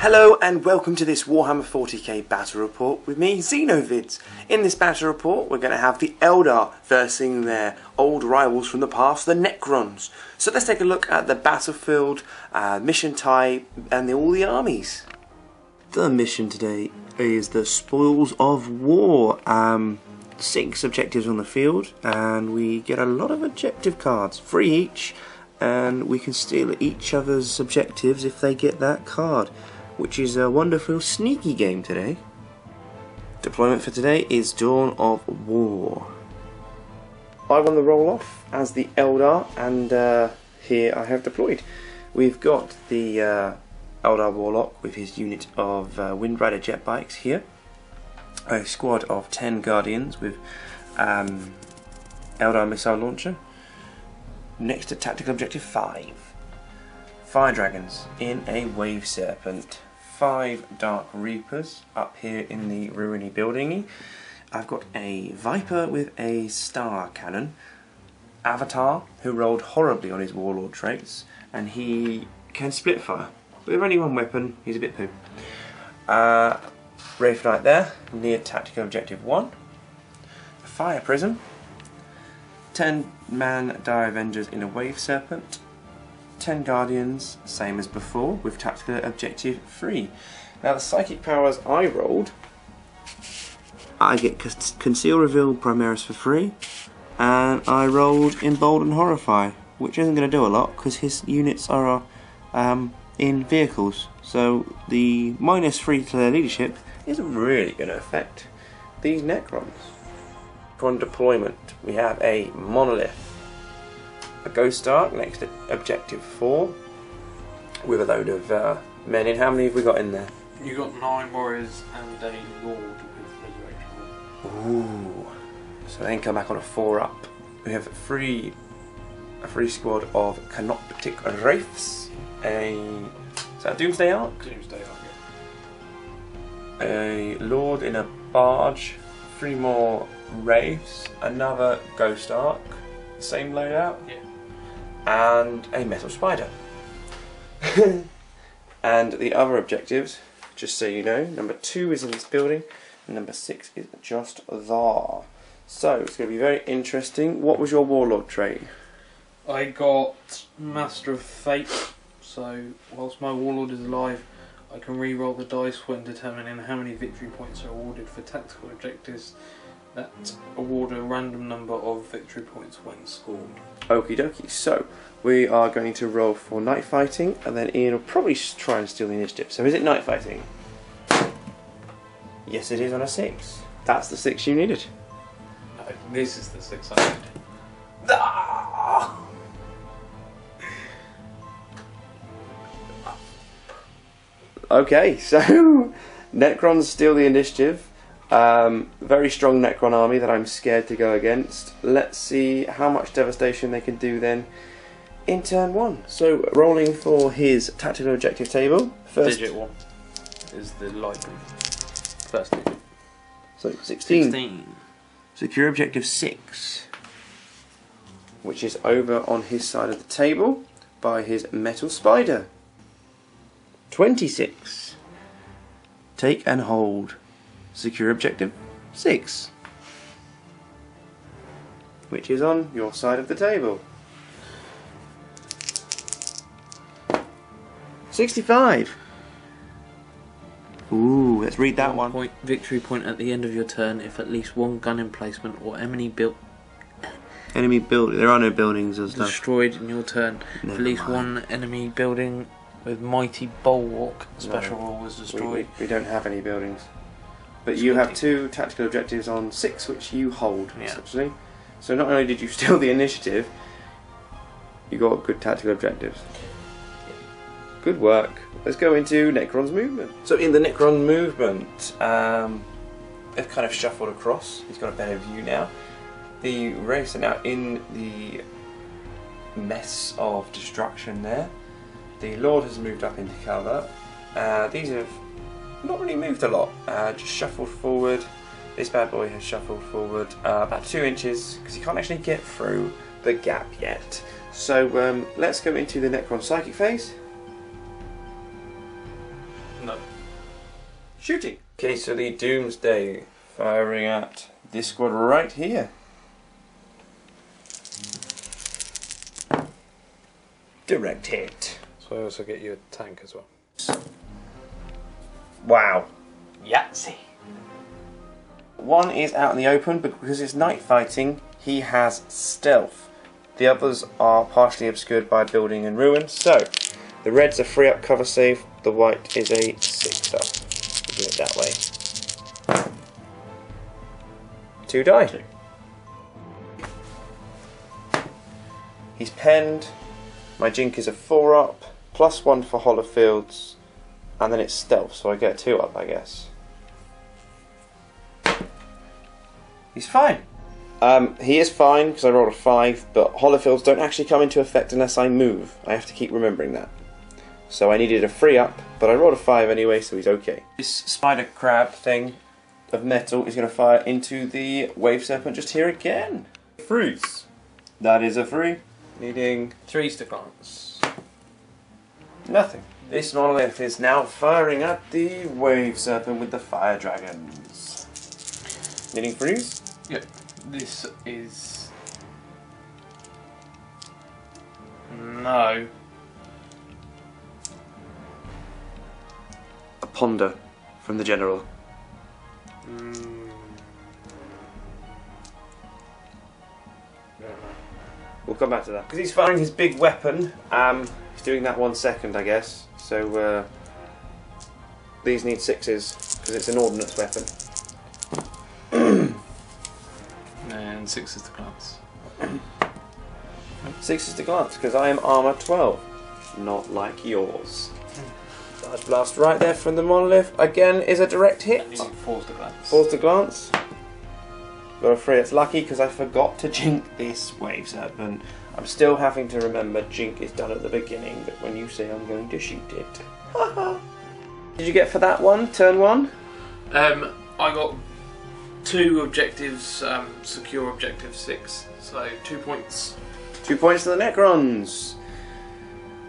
Hello and welcome to this Warhammer 40k battle report with me, Xenovids. In this battle report we're going to have the Eldar versing their old rivals from the past, the Necrons. So let's take a look at the battlefield, mission type and all the armies. The mission today is the Spoils of War. 6 objectives on the field and we get a lot of objective cards, 3 each, and we can steal each other's objectives if they get that card, which is a wonderful sneaky game today. Deployment for today is Dawn of War. I won the roll off as the Eldar, and here I have deployed. We've got the Eldar Warlock with his unit of Wind Rider jet bikes here, a squad of 10 Guardians with Eldar missile launcher. Next to tactical objective 5. Fire Dragons in a Wave Serpent. 5 Dark Reapers up here in the ruiny building. I've got a Viper with a Star Cannon. Avatar, who rolled horribly on his Warlord traits, and he can split fire. But with only one weapon, he's a bit poo. Wraith Knight there, near tactical objective 1. A Fire Prism. 10-man Dire Avengers in a Wave Serpent. 10 Guardians, same as before, with tactical objective 3. Now the psychic powers I rolled, I get Conceal, Reveal, Primaris for free, and I rolled Embolden, Horrify, which isn't going to do a lot because his units are in vehicles, so the -3 to their leadership isn't really going to affect these Necrons. On deployment, we have a Monolith, a Ghost Ark next to objective 4 with a load of men in. How many have we got in there? You got 9 warriors and a lord with resurrection. Ooh. So then come back on a 4 up. We have a free squad of Canoptic Wraiths. Is that a Doomsday Ark? Doomsday Ark, yeah. A Lord in a barge, 3 more Wraiths, another Ghost Ark, same loadout. Yeah. And a Metal Spider. And the other objectives, just so you know, number 2 is in this building, and number 6 is just there. So it's going to be very interesting. What was your Warlord trait? I got Master of Fate, so whilst my Warlord is alive, I can re-roll the dice when determining how many victory points are awarded for tactical objectives that award a random number of victory points when scored. Okie dokie, so we are going to roll for night fighting, and then Ian will probably try and steal the initiative. So is it night fighting? Yes, it is on a 6. That's the 6 you needed. No, this is the 6 I needed. Ah! Okay, so Necrons steal the initiative. Very strong Necron army that I'm scared to go against. Let's see how much devastation they can do then in turn 1. So rolling for his tactical objective table. First digit 1 is the likely first digit. So 16. Secure objective 6, which is over on his side of the table by his Metal Spider. 26. Take and hold. Secure objective 6, which is on your side of the table. 65. Ooh, let's read that one. Victory point at the end of your turn if at least one gun emplacement or enemy built There are no buildings or stuff. Destroyed in your turn. If at least one enemy building with Mighty Bulwark special rule was destroyed. We don't have any buildings. But you have 2 tactical objectives on 6, which you hold, essentially. So not only did you steal the initiative, you got good tactical objectives. Good work. Let's go into Necron's movement. So in the Necron movement, they've kind of shuffled across. He's got a better view now. The Wraiths are now in the mess of destruction there. The Lord has moved up into cover. These have not really moved a lot, just shuffled forward. This bad boy has shuffled forward about 2 inches because he can't actually get through the gap yet. So let's go into the Necron Psychic phase. No. shooting. Okay, so the Doomsday firing at this squad right here. Direct hit. So I also get you a tank as well. Wow. Yahtzee. One is out in the open, but because it's night fighting, he has stealth. The others are partially obscured by building and ruin. So, the red's a 3-up cover save, the white is a 6-up. We'll do it that way. 2 die. 2. He's penned. My Jink is a 4-up, +1 for Hollow Fields, and then it's stealth, so I get a 2-up, I guess. He's fine. He is fine because I rolled a 5, but Holofields don't actually come into effect unless I move. I have to keep remembering that. So I needed a 3-up, but I rolled a 5 anyway, so he's okay. This spider crab thing of metal is going to fire into the Wave Serpent just here again. Freeze. That is a 3. Needing 3 to glance. nothing. This monolith is now firing at the Wave Serpent with the Fire Dragons. Needing freeze? Yep. This is... No. A ponder from the general. We'll come back to that. Because he's firing his big weapon, he's doing that 1 second, I guess. So, these need 6s, because it's an ordnance weapon. And 6 to glance. 6s to glance, because I am armour 12. Not like yours. Large blast right there from the monolith. Again is a direct hit. And you need 4 to glance. 4 to glance. Got a 3. It's lucky because I forgot to jink this Wave Serpent. I'm still having to remember jink is done at the beginning, but when you say I'm going to shoot it. Did you get for that one? Turn 1? I got 2 objectives, secure objective 6, so 2 points. 2 points to the Necrons.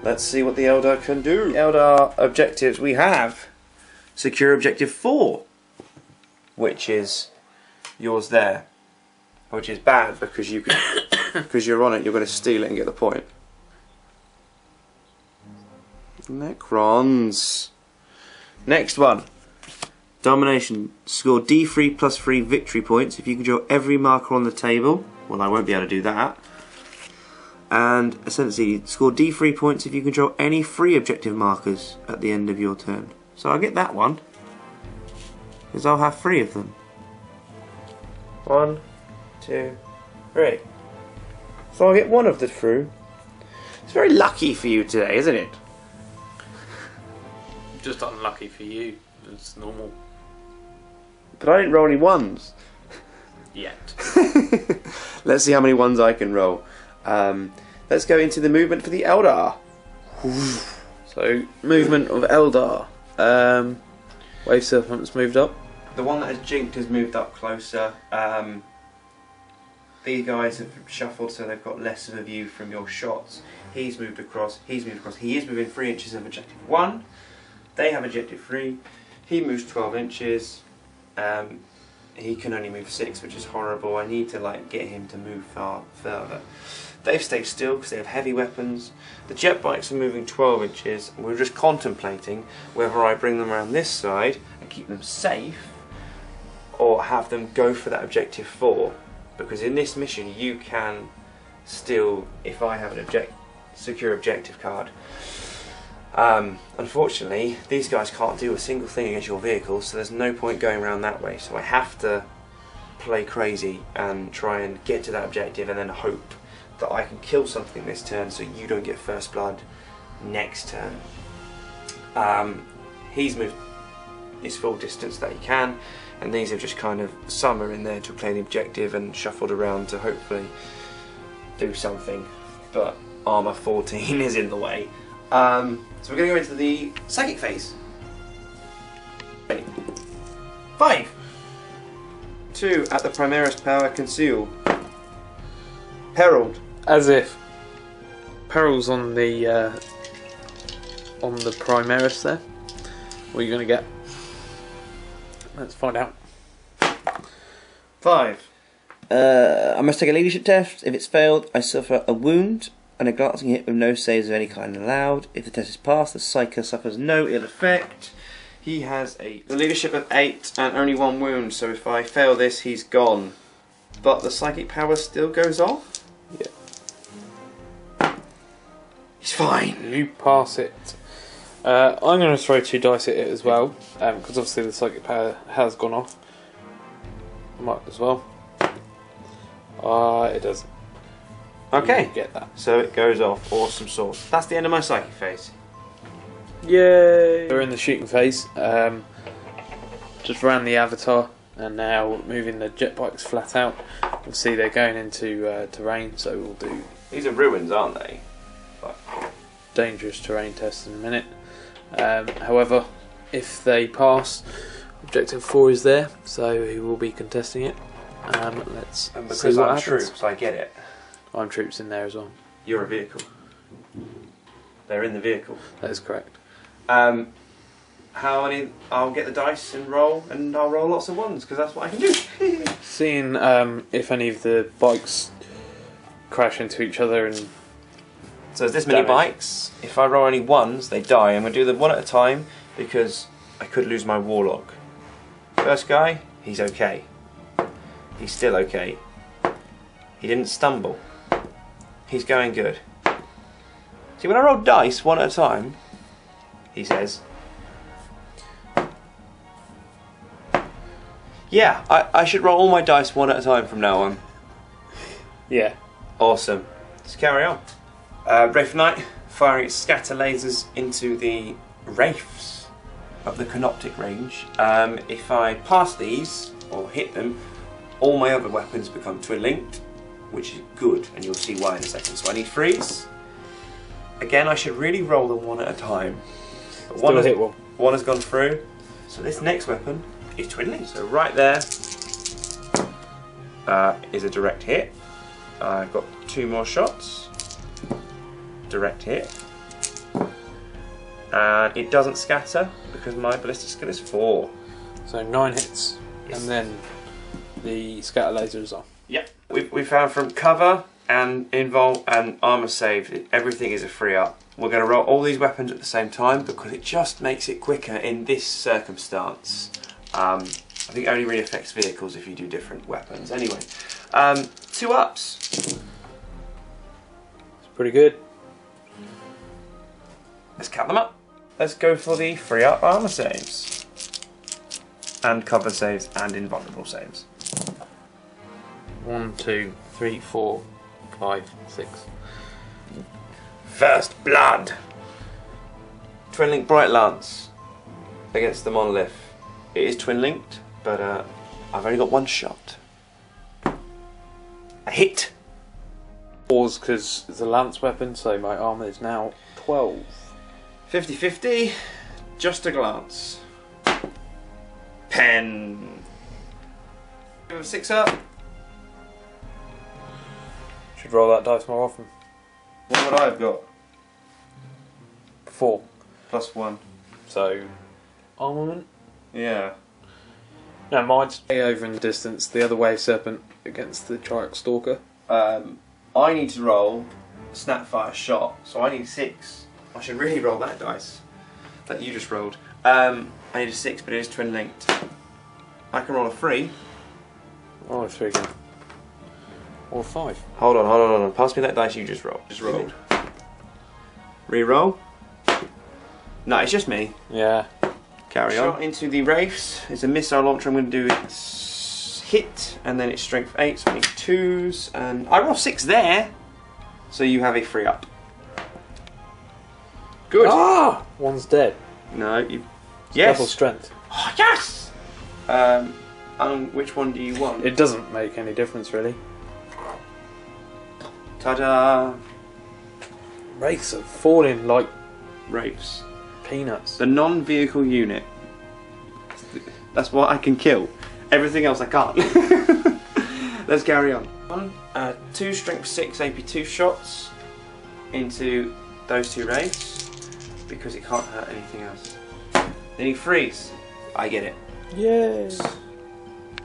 Let's see what the Eldar can do. Eldar objectives we have. Secure objective 4, which is yours there, which is bad because you can, because you're on it, you're going to steal it and get the point. Necrons. Next one. Domination. Score D3 plus 3 victory points if you can draw every marker on the table. Well, I won't be able to do that. And essentially, score D3 points if you can draw any free objective markers at the end of your turn. So I'll get that one, because I'll have 3 of them. 1, 2, 3. So I'll get 1 of the through. It's very lucky for you today, isn't it? Just unlucky for you. It's normal. But I didn't roll any 1s. Yet. Let's see how many 1s I can roll. Let's go into the movement for the Eldar. So, movement of Eldar. Wave Serpent's moved up. The one that has jinked has moved up closer. These guys have shuffled so they've got less of a view from your shots. He's moved across, he's moved across. He is within 3 inches of objective 1. They have objective 3. He moves 12 inches. He can only move 6, which is horrible. I need to get him to move far further. They've stayed still because they have heavy weapons. The jet bikes are moving 12 inches. We're just contemplating whether I bring them around this side and keep them safe, or have them go for that objective 4. Because in this mission you can still, if I have an secure objective card, unfortunately these guys can't do a single thing against your vehicle, so there's no point going around that way. So I have to play crazy and try and get to that objective and then hope that I can kill something this turn so you don't get first blood next turn. He's moved his full distance that he can, and these have just kind of, some are in there to play the objective and shuffled around to hopefully do something, but armour 14 is in the way. So we're going to go into the psychic phase. 5. 2 at the Primaris power, conceal. Herald. As if. Peril's on the Primaris there. What are you going to get? Let's find out. 5. I must take a leadership test. If it's failed, I suffer a wound and a glancing hit with no saves of any kind allowed. If the test is passed, the Psyker suffers no ill effect. He has a leadership of 8 and only 1 wound, so if I fail this, he's gone. But the psychic power still goes off? Yeah. He's fine. You pass it. I'm going to throw 2 dice at it as well, because obviously the psychic power has gone off. I might as well. It doesn't. Okay. You get that. So it goes off. Awesome sauce. That's the end of my psychic phase. Yay! We're in the shooting phase. Just ran the avatar and now moving the jet bikes flat out. You'll see they're going into terrain, so we'll do These are ruins, aren't they? dangerous terrain tests in a minute. However, if they pass, objective 4 is there, so he will be contesting it. Let's And because see what I'm happens. troops, I get it. I'm troops in there as well. You're a vehicle. They're in the vehicle. That is correct. How many? I'll get the dice and roll, and I'll roll lots of ones because that's what I can do. Seeing if any of the bikes crash into each other and So there's this many damage. bikes. If I roll only ones, they die. I'm going to do them one at a time because I could lose my warlock. First guy, he's okay. He's still okay. He didn't stumble. He's going good. See, when I roll dice one at a time, he says, yeah, I should roll all my dice one at a time from now on. yeah. Awesome. Let's carry on. Wraith Knight firing its scatter lasers into the wraiths of the Canoptic range. If I pass these or hit them, all my other weapons become twin linked, which is good, and you'll see why in a second. So I need freeze. Again, I should really roll them one at a time. But Still hit one. One has gone through. So this next weapon is twin linked. So right there is a direct hit. I've got 2 more shots. Direct hit. And it doesn't scatter because my ballistic skill is 4. So 9 hits, Yes. and then the scatter laser is off. Yep. We found from cover and invul and armor save, everything is a free up. We're going to roll all these weapons at the same time because it just makes it quicker in this circumstance. I think it only really affects vehicles if you do different weapons. Anyway, 2 ups. It's pretty good. Let's count them up. Let's go for the free up armor saves. And cover saves and invulnerable saves. 1, 2, 3, 4, 5, 6. First blood. Twin link Bright Lance against the monolith. It is twin linked, but I've only got 1 shot. A hit. Pause because it's a lance weapon, so my armour is now 12. 50-50. Just a glance. Pen. Give him a 6 up. Should roll that dice more often. What would I have got? 4. +1. So, armament? Yeah. No, mine's way over in the distance. The other wave serpent against the Triarch Stalker. I need to roll a snapfire shot, so I need 6. I should really roll that dice that you just rolled. I need a 6, but it is twin linked. I can roll a 3. Oh, 3 again. Or 5. Hold on. Pass me that dice you just rolled. Just rolled. Re-roll. No, it's just me. Yeah. Carry on. Shot into the wraiths. It's a missile launcher. I'm going to do its hit, and then it's strength 8, so I need 2s, and I roll 6 there, so you have a free up. Good. Ah! One's dead. No, you. Yes. Double strength. Oh, yes. Which one do you want? It doesn't make any difference, really. Ta-da! Wraiths are falling like Wraiths. peanuts. The non-vehicle unit. That's what I can kill. Everything else I can't. Let's carry on. 2 strength 6 AP2 shots into those 2 wraiths because it can't hurt anything else. Then he freeze. I get it. Yay!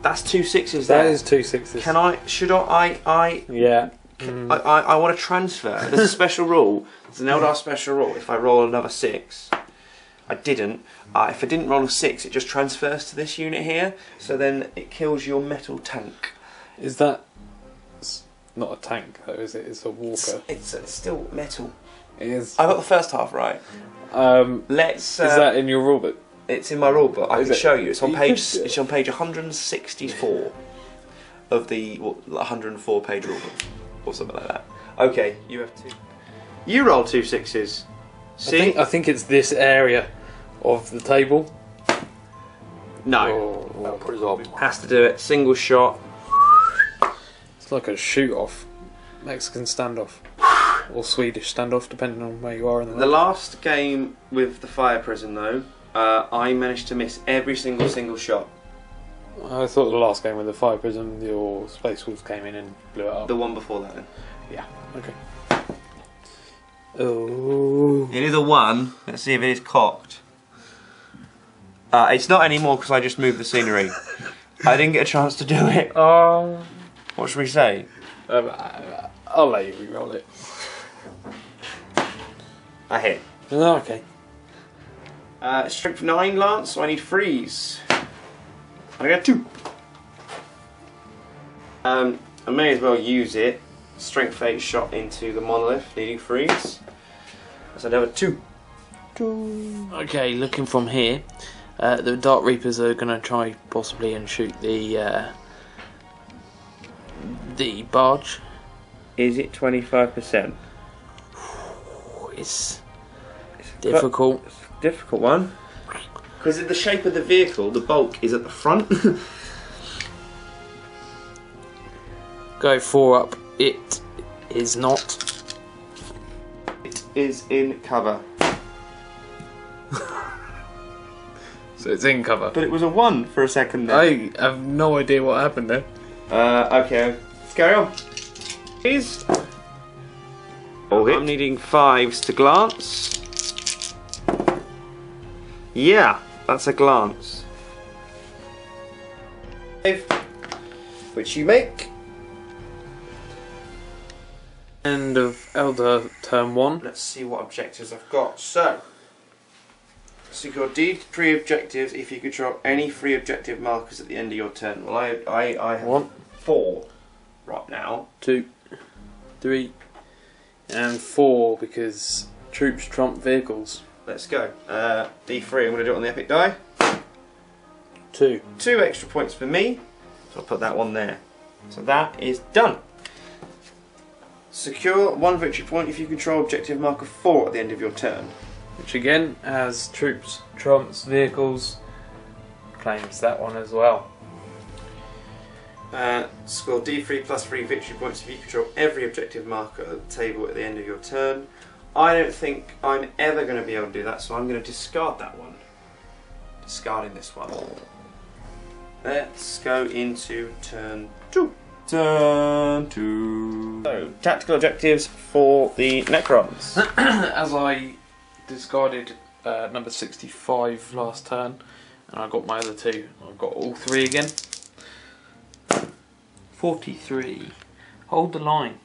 That's 2 6s That there. is 2 6s. Can I? Should I? Yeah. I want to transfer. There's a special rule. There's an Eldar special rule. If I roll another 6, I didn't. If I didn't roll a 6, it just transfers to this unit here. So then it kills your metal tank. Is that... It's not a tank though, is it? It's a walker. It's still metal. It is. I got the first half right. Let's. Is that in your rulebook? It's in my rulebook. I Is can it? show you. It's on You page. could- It's on page 164 of the 104 page rulebook, or something like that. Okay, you have 2. You roll 2 6s. See? I think it's this area of the table. No. Oh, for example. Has to do it. Single shot. It's like a shoot-off. Mexican standoff. Or Swedish standoff, depending on where you are in the The world. last game with the fire prison, though, I managed to miss every single shot. I thought the last game with the fire prison, your Space Wolves came in and blew it up. The one before that, then. Yeah, okay. Oh. It is a 1. Let's see if it is cocked. It's not anymore because I just moved the scenery. I didn't get a chance to do it. What should we say? I'll let you re-roll it. I hit. Oh, okay. Strength 9 lance, so I need freeze. I got 2. I may as well use it. Strength 8 shot into the monolith, needing freeze. That's another 2. Okay, looking from here, the Dark Reapers are going to try possibly and shoot the barge. Is it 25%? It's difficult. It's a difficult one. Because of the shape of the vehicle, the bulk is at the front. Go 4 up. It is not. It is in cover. So it's in cover. But it was a 1 for a second there. I have no idea what happened there. Okay, let's carry on. Please. Oh, I'm needing 5s to glance. Yeah, that's a glance. 5, which you make. End of Eldar turn 1. Let's see what objectives I've got. So, secure D3 objectives if you control any free objective markers at the end of your turn. Well, I have 1, 4 right now. 2, 3, and 4 because troops trump vehicles. Let's go. D3, I'm going to do it on the epic die. 2. 2 extra points for me, so I'll put that one there. So that is done. Secure 1 victory point if you control objective marker 4 at the end of your turn. Which again, as troops trumps vehicles, claims that one as well. Score D3 plus 3 victory points if you control every objective marker at the table at the end of your turn. I don't think I'm ever going to be able to do that, so I'm going to discard that one. Discarding this one. Let's go into turn 2. Turn 2. So, tactical objectives for the Necrons. As I discarded number 65 last turn, and I got my other 2. I've got all 3 again. 43. Hold the line.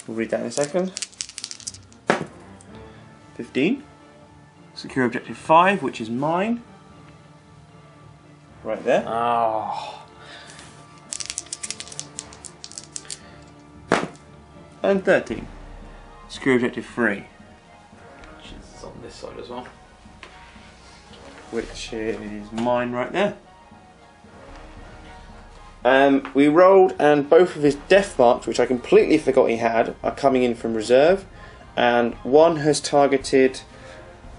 We'll read that in a second. 15. Secure objective 5, which is mine. Right there. Oh. And 13. Secure objective 3, Which is on this side as well. which is mine right there. We rolled, and both of his death marks, which I completely forgot he had, are coming in from reserve. And one has targeted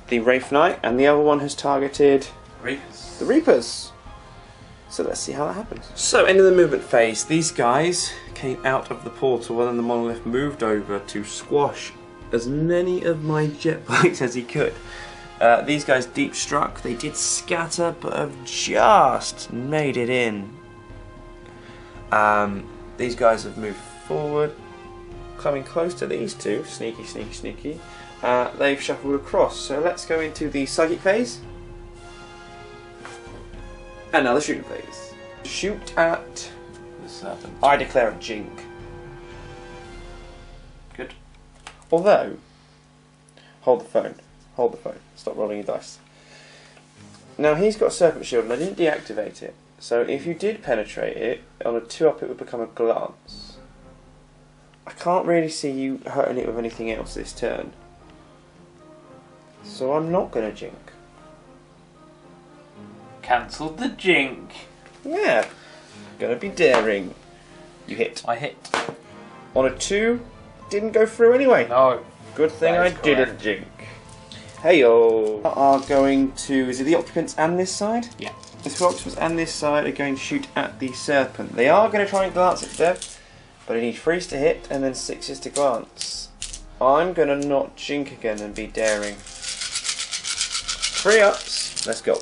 the Wraith Knight, and the other one has targeted Reapers. the Reapers. So let's see how that happens. So, end of the movement phase. These guys came out of the portal, and then the monolith moved over to squash as many of my jetbikes as he could. These guys deep struck. They did scatter, but have just made it in. These guys have moved forward, coming close to these two. Sneaky, sneaky, sneaky. They've shuffled across. So let's go into the psychic phase. And now the shooting phase. Shoot at The serpent. I declare a jink. Good. Although, hold the phone. Hold the phone. Stop rolling your dice. Now he's got Serpent Shield and I didn't deactivate it. So if you did penetrate it, on a 2-up it would become a glance. I can't really see you hurting it with anything else this turn. So I'm not going to jink. Cancel the jink. Yeah. Gonna be daring. You hit. I hit. On a 2, didn't go through anyway. No. Good thing That I is didn't correct. jink. Heyo. Are going to, is it the occupants and this side? Yeah. The occupants and this side are going to shoot at the serpent. They are going to try and glance at Dev, but I need 3s to hit and then 6s to glance. I'm going to not jink again and be daring. 3 ups. Let's go.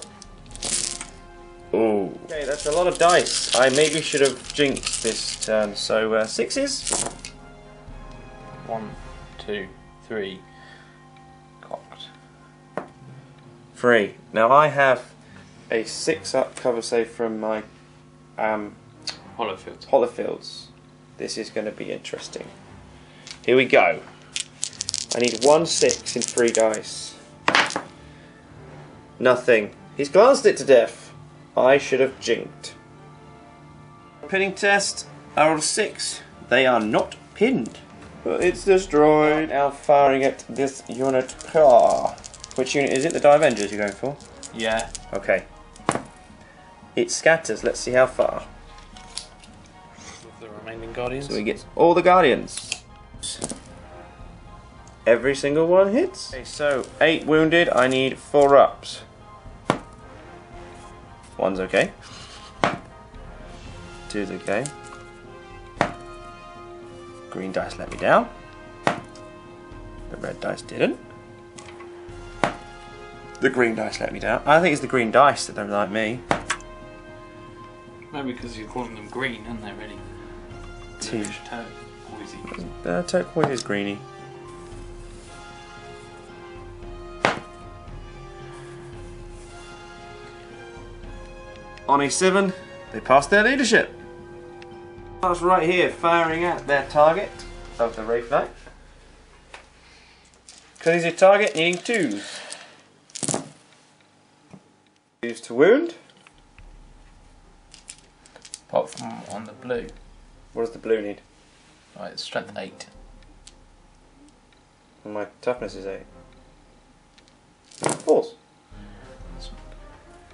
Ooh. Okay, that's a lot of dice. I maybe should have jinxed this turn. So 6s. 1, 2, 3. Cocked. 3. Now I have a 6-up cover save from my Hollowfield. Hollowfields. This is going to be interesting. Here we go. I need 1 6 in 3 dice. Nothing. He's glanced it to death. I should have jinked. Pinning test. I rolled a 6. They are not pinned. But it's destroyed. Now firing at this unit. Ah. Which unit is it? The Die Avengers you're going for? Yeah. Okay. It scatters. Let's see how far. With the remaining Guardians. So we get all the Guardians. Every single one hits. Okay, so 8 wounded. I need 4 ups. 1's okay. 2's okay. Green dice let me down. The red dice didn't. The green dice let me down. I think it's the green dice that don't like me. Maybe because you're calling them green, aren't they, really? Two. Turquoisey. Turquoise is greeny. On a 7, they pass their leadership. That's right here, firing at their target of the Wraith Knight. Because he's a target, needing 2s. 2s to wound. Apart from on the blue. What does the blue need? Right, it's strength 8. And my toughness is 8. 4s.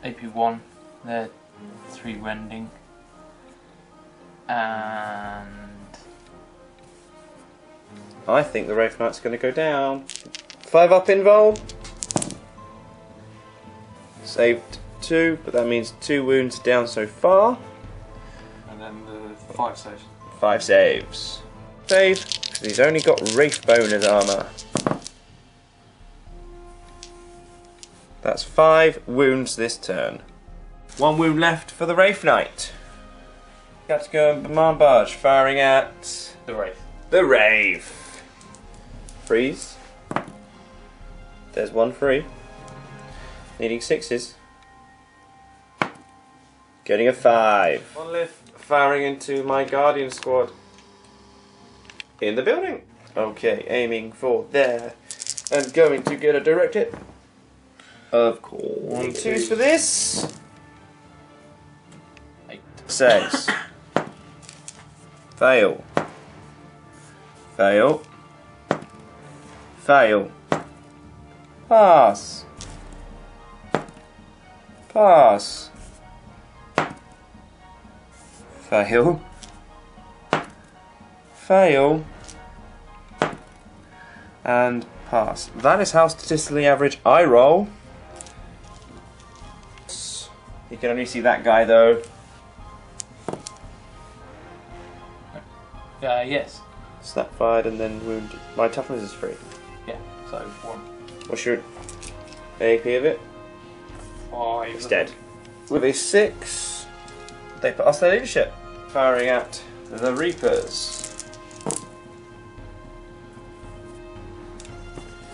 AP 1, they're 3 rending. And I think the Wraith Knight's going to go down. 5 up invul. Saved 2, but that means 2 wounds down so far. and then the 5 saves. 5 saves. Save, because he's only got Wraithbone as armour. That's 5 wounds this turn. 1 wound left for the Wraith Knight. Got to go and Bombard Barge, firing at The Wraith. the Wraith. Freeze. There's 1 free. Needing 6s. Getting a 5. 1 lift, firing into my Guardian squad. In the building. Okay, aiming for there. And going to get a direct hit. Of course. 1 2s for this. 8. 6. Fail. Fail. Fail. Pass. Pass. Fail. Fail. And pass. That is how statistically average I roll. You can only see that guy though. Yes. Snap fired and then wounded. My toughness is 3. Yeah. So 1. What's your AP of it? 5. It's dead. With a 6, they pass their leadership. Firing at the Reapers.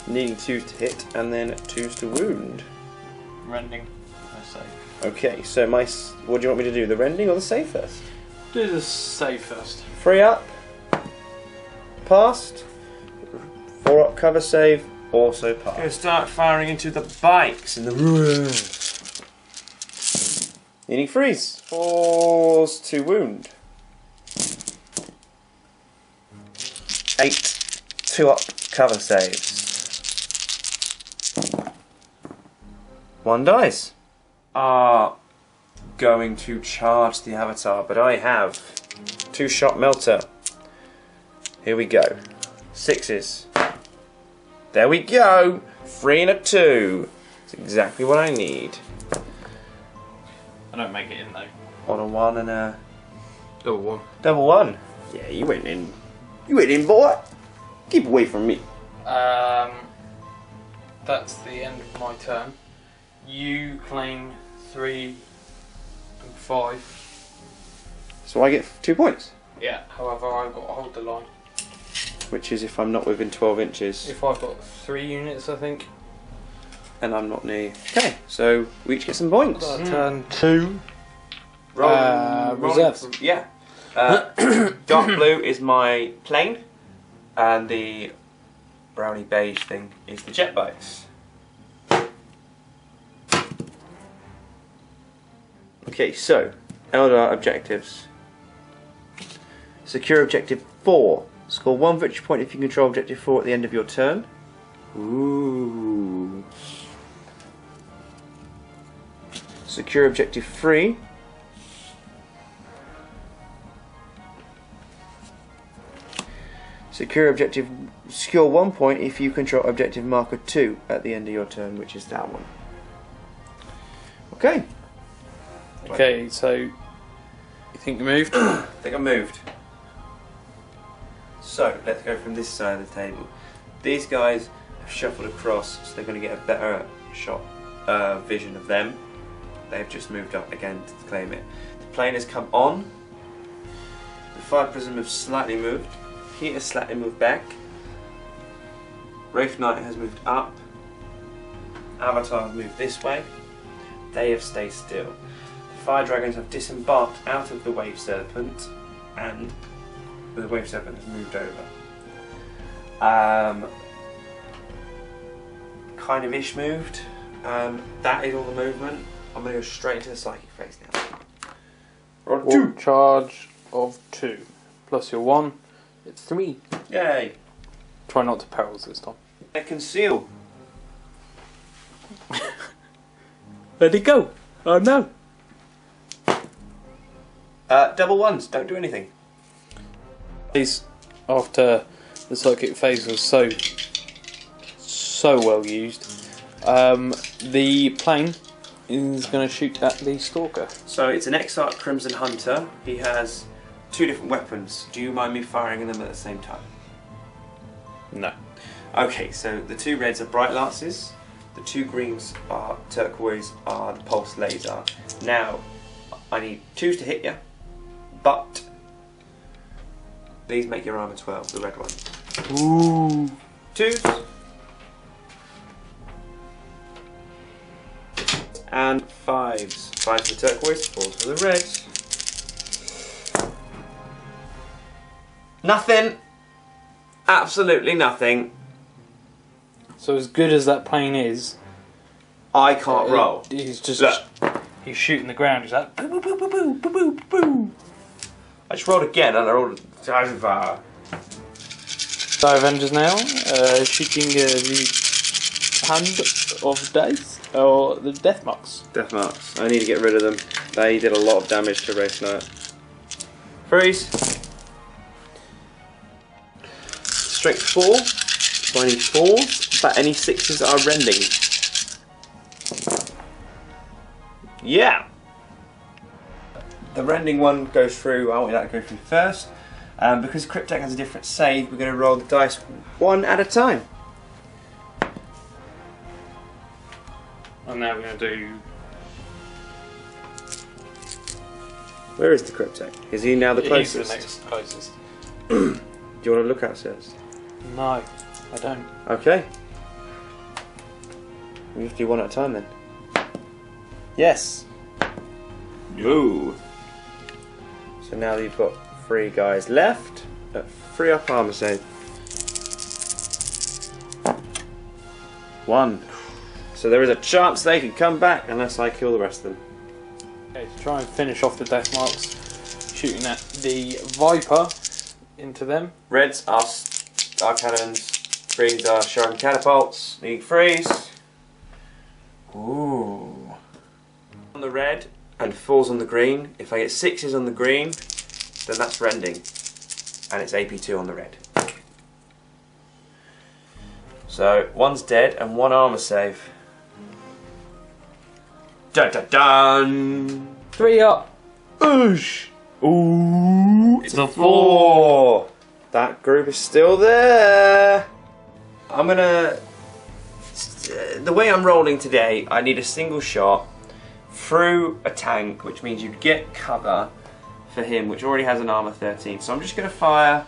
Needing 2s to hit and then 2s to wound. Rending. I say. Okay, so what do you want me to do? The rending or the save first? Do the save first. 3 up. Passed. 4 up cover save. Also passed. Gonna start firing into the bikes and the ruins. Needing freeze. Force to wound. 8. 2 up cover saves. 1 dice. Are going to charge the avatar, but I have 2-shot melter. Here we go. 6s. There we go. 3 and a 2. That's exactly what I need. I don't make it in though. On a 1 and a Double 1. double 1. Yeah, you went in. You went in, boy. Keep away from me. That's the end of my turn. You claim 3 and 5. So I get 2 points. Yeah, however, I've got to hold the line. Which is if I'm not within 12 inches. If I've got 3 units, I think. And I'm not near. Okay, so we each get some points. Turn 2. Reserves. Yeah. Dark blue is my plane, and the browny beige thing is the jet bikes. Okay, so Eldar objectives. Secure objective 4. Score 1 victory point if you control objective 4 at the end of your turn. Ooh. Secure objective 3. Secure 1 point if you control objective marker 2 at the end of your turn, which is that one. Okay. Okay, so you think you moved? I think I moved. So let's go from this side of the table. These guys have shuffled across, so they're going to get a better shot vision of them. They've just moved up again to claim it. The plane has come on. The fire prism has slightly moved. Heat has slightly moved back. Wraith Knight has moved up. Avatar has moved this way. They have stayed still. The Fire Dragons have disembarked out of the Wave Serpent, and the Wave Serpent has moved over. Kind of ish moved. That is all the movement. I'm going to go straight into the Psychic phase now. Roll 2. Charge of 2. Plus your 1. It's 3. Yay. Try not to perils this time. I conceal. Where'd it go? Oh no. Double 1s, don't do anything. After the psychic phase was so well used, the plane is going to shoot at the Stalker. So it's an Exarch Crimson Hunter. He has 2 different weapons. Do you mind me firing them at the same time? No. Okay, so the 2 reds are Bright Lances, the 2 greens are turquoise are the Pulse Laser. Now, I need 2s to hit you, but these make your armor 12, the red one. Ooh. 2s. And 5s. 5s for the turquoise, 4s for the reds. Nothing. Absolutely nothing. So as good as that plane is, I can't roll. He's just Look. He's shooting the ground. He's like boo boo boo boo boo boo boo boo. I just rolled again and I rolled a Die Avengers now, shooting the hand of dice or the death marks. Death marks. I need to get rid of them. They did a lot of damage to Wraith Knight. Freeze. Strength 4. So I need 4s, but any 6s are rending. Yeah! The rending one goes through, I want that to go through first. Because Cryptek has a different save, we're going to roll the dice 1 at a time. And now we're going to do... Where is the Cryptek? Is he now the closest? He's the next closest. Do you want to look upstairs? No, I don't. Okay. We have to do 1 at a time then. Yes. No. So now you've got 3 guys left. 3 up armor save. 1. So there is a chance they can come back unless I kill the rest of them. Okay, to try and finish off the death marks, shooting at the Viper into them. Reds are cannons. Greens are sharpened catapults. Need freeze. Ooh. On the red and 4s on the green. If I get 6s on the green, then that's rending. And it's AP2 on the red. So 1's dead and 1 armor save. Dun dun dun! 3 up. Oosh! Ooh! It's a 4! That group is still there! I'm gonna... The way I'm rolling today, I need a single shot through a tank, which means you get cover for him, which already has an armor 13. So I'm just gonna fire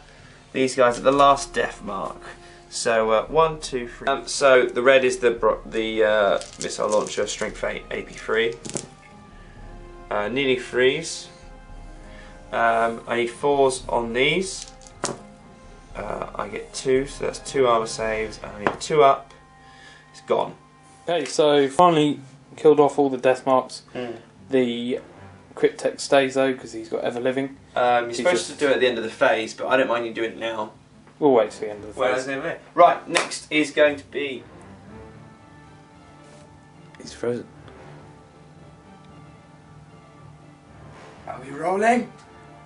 these guys at the last death mark. So 1, 2, 3. So the red is the missile launcher, strength 8, AP3. Nearly freeze. I need 4s on these. I get 2, so that's 2 armor saves. And I need 2 up. It's gone. Okay, so finally killed off all the death marks. The crit tech stays though because he's got ever living. You're supposed to do it at the end of the phase, but I don't mind you doing it now. We'll wait till the end of the phase. Right, next is going to be... He's frozen. Are we rolling?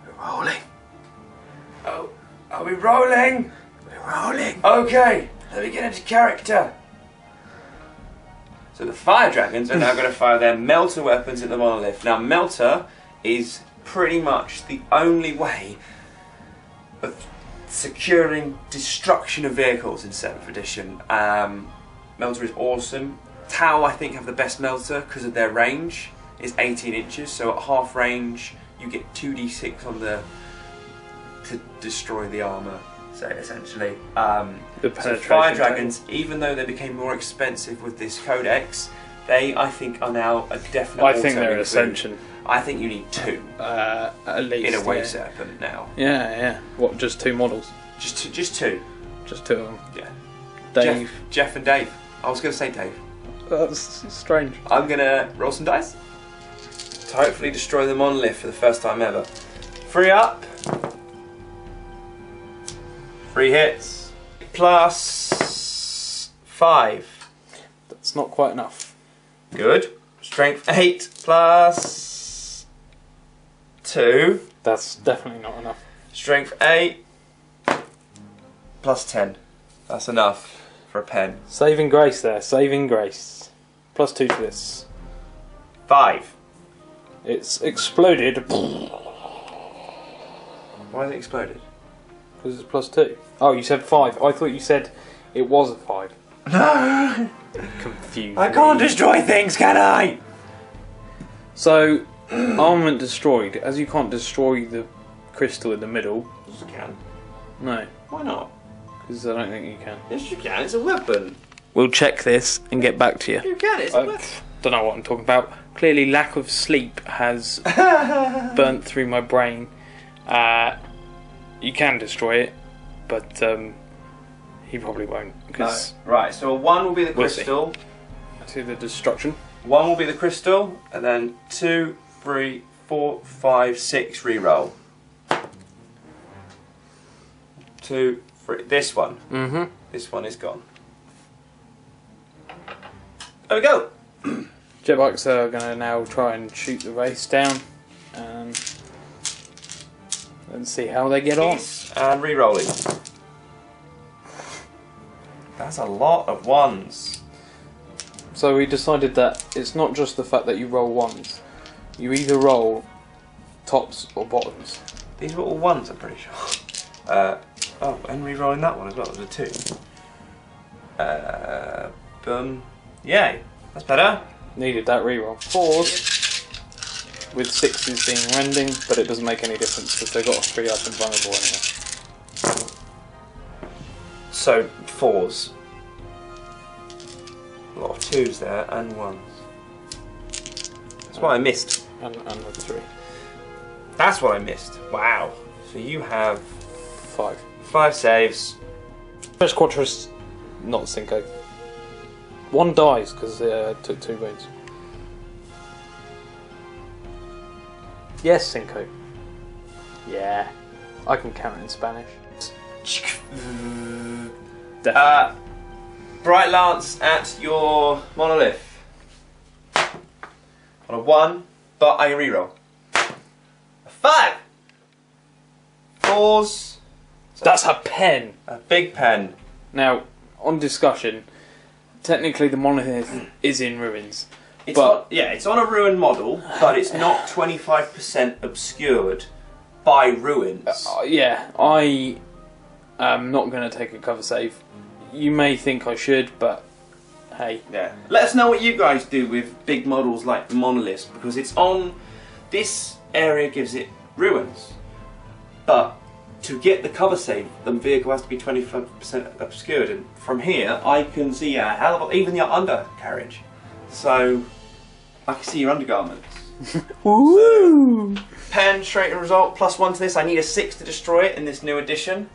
We're rolling. Oh, are we rolling? We're rolling. Okay, let me get into character. So the fire dragons are now going to fire their melter weapons at the monolith. Now melter is pretty much the only way of securing destruction of vehicles in 7th edition. Melter is awesome. Tau, I think, have the best melter because of their range. It's 18 inches, so at half range you get 2d6 on the to destroy the armour. So essentially, so fire dragons, even though they became more expensive with this codex, they I think are now a definite. I think they're Ascension. I think you need 2 at least in a Wave Serpent now. Yeah. What? Just 2 models? Just 2. Just 2 of them. Yeah. Dave. Jeff and Dave. I was going to say Dave. That's strange. I'm going to roll some dice to hopefully destroy the monolith for the first time ever. 3 up. 3 hits. Plus 5. That's not quite enough. Good. Strength 8 plus 2. That's definitely not enough. Strength 8 plus 10. That's enough for a pen. Saving grace there. Saving grace. Plus 2 to this. 5. It's exploded. Why has it exploded? Because it's plus 2. Oh, you said 5. I thought you said it was a 5. No! Confused. I can't destroy things, can I? So, armament destroyed. As you can't destroy the crystal in the middle. Yes, you can. No. Why not? Because I don't think you can. Yes, you can. It's a weapon. We'll check this and get back to you. You can. It's a weapon. Don't know what I'm talking about. Clearly, lack of sleep has burnt through my brain. You can destroy it, but he probably won't. No. Right, so 1 will be the crystal. We'll see the destruction. 1 will be the crystal, and then 2, 3, 4, 5, 6 reroll. 2, 3. This one. Mm-hmm. This one is gone. There we go. Jetbikes are going to now try and shoot the race down, and see how they get on. And re-rolling. That's a lot of 1s. So we decided that it's not just the fact that you roll 1s. You either roll tops or bottoms. These were all 1s, I'm pretty sure. Oh, and re-rolling that one as well. It was a 2. Boom. Yay. That's better. Needed that reroll. 4s with 6s being rending, but it doesn't make any difference because they've got a 3 up and vulnerable anyway. So 4s. A lot of 2s there and 1s. That's what I missed. and a 3. That's what I missed. Wow. So you have 5. 5 saves. First Quattrus, not Cinco. 1 dies because took 2 wounds. Yes, Cinco. Yeah, I can count in Spanish. Definitely. Bright Lance at your monolith. On a 1, but I reroll. A 5! 4s. That's a pen! A big pen. Now, on discussion, technically the monolith is in ruins. It's it's on a ruined model, but it's not 25% obscured by ruins. Yeah, I am not going to take a cover save. You may think I should, but hey. Yeah. Let us know what you guys do with big models like the monoliths, because it's on... This area gives it ruins. But to get the cover save, the vehicle has to be 25% obscured, and from here I can see a hell of a, even the undercarriage. So I can see your undergarments. Woo! So, pen, straight result, +1 to this. I need a 6 to destroy it in this new edition.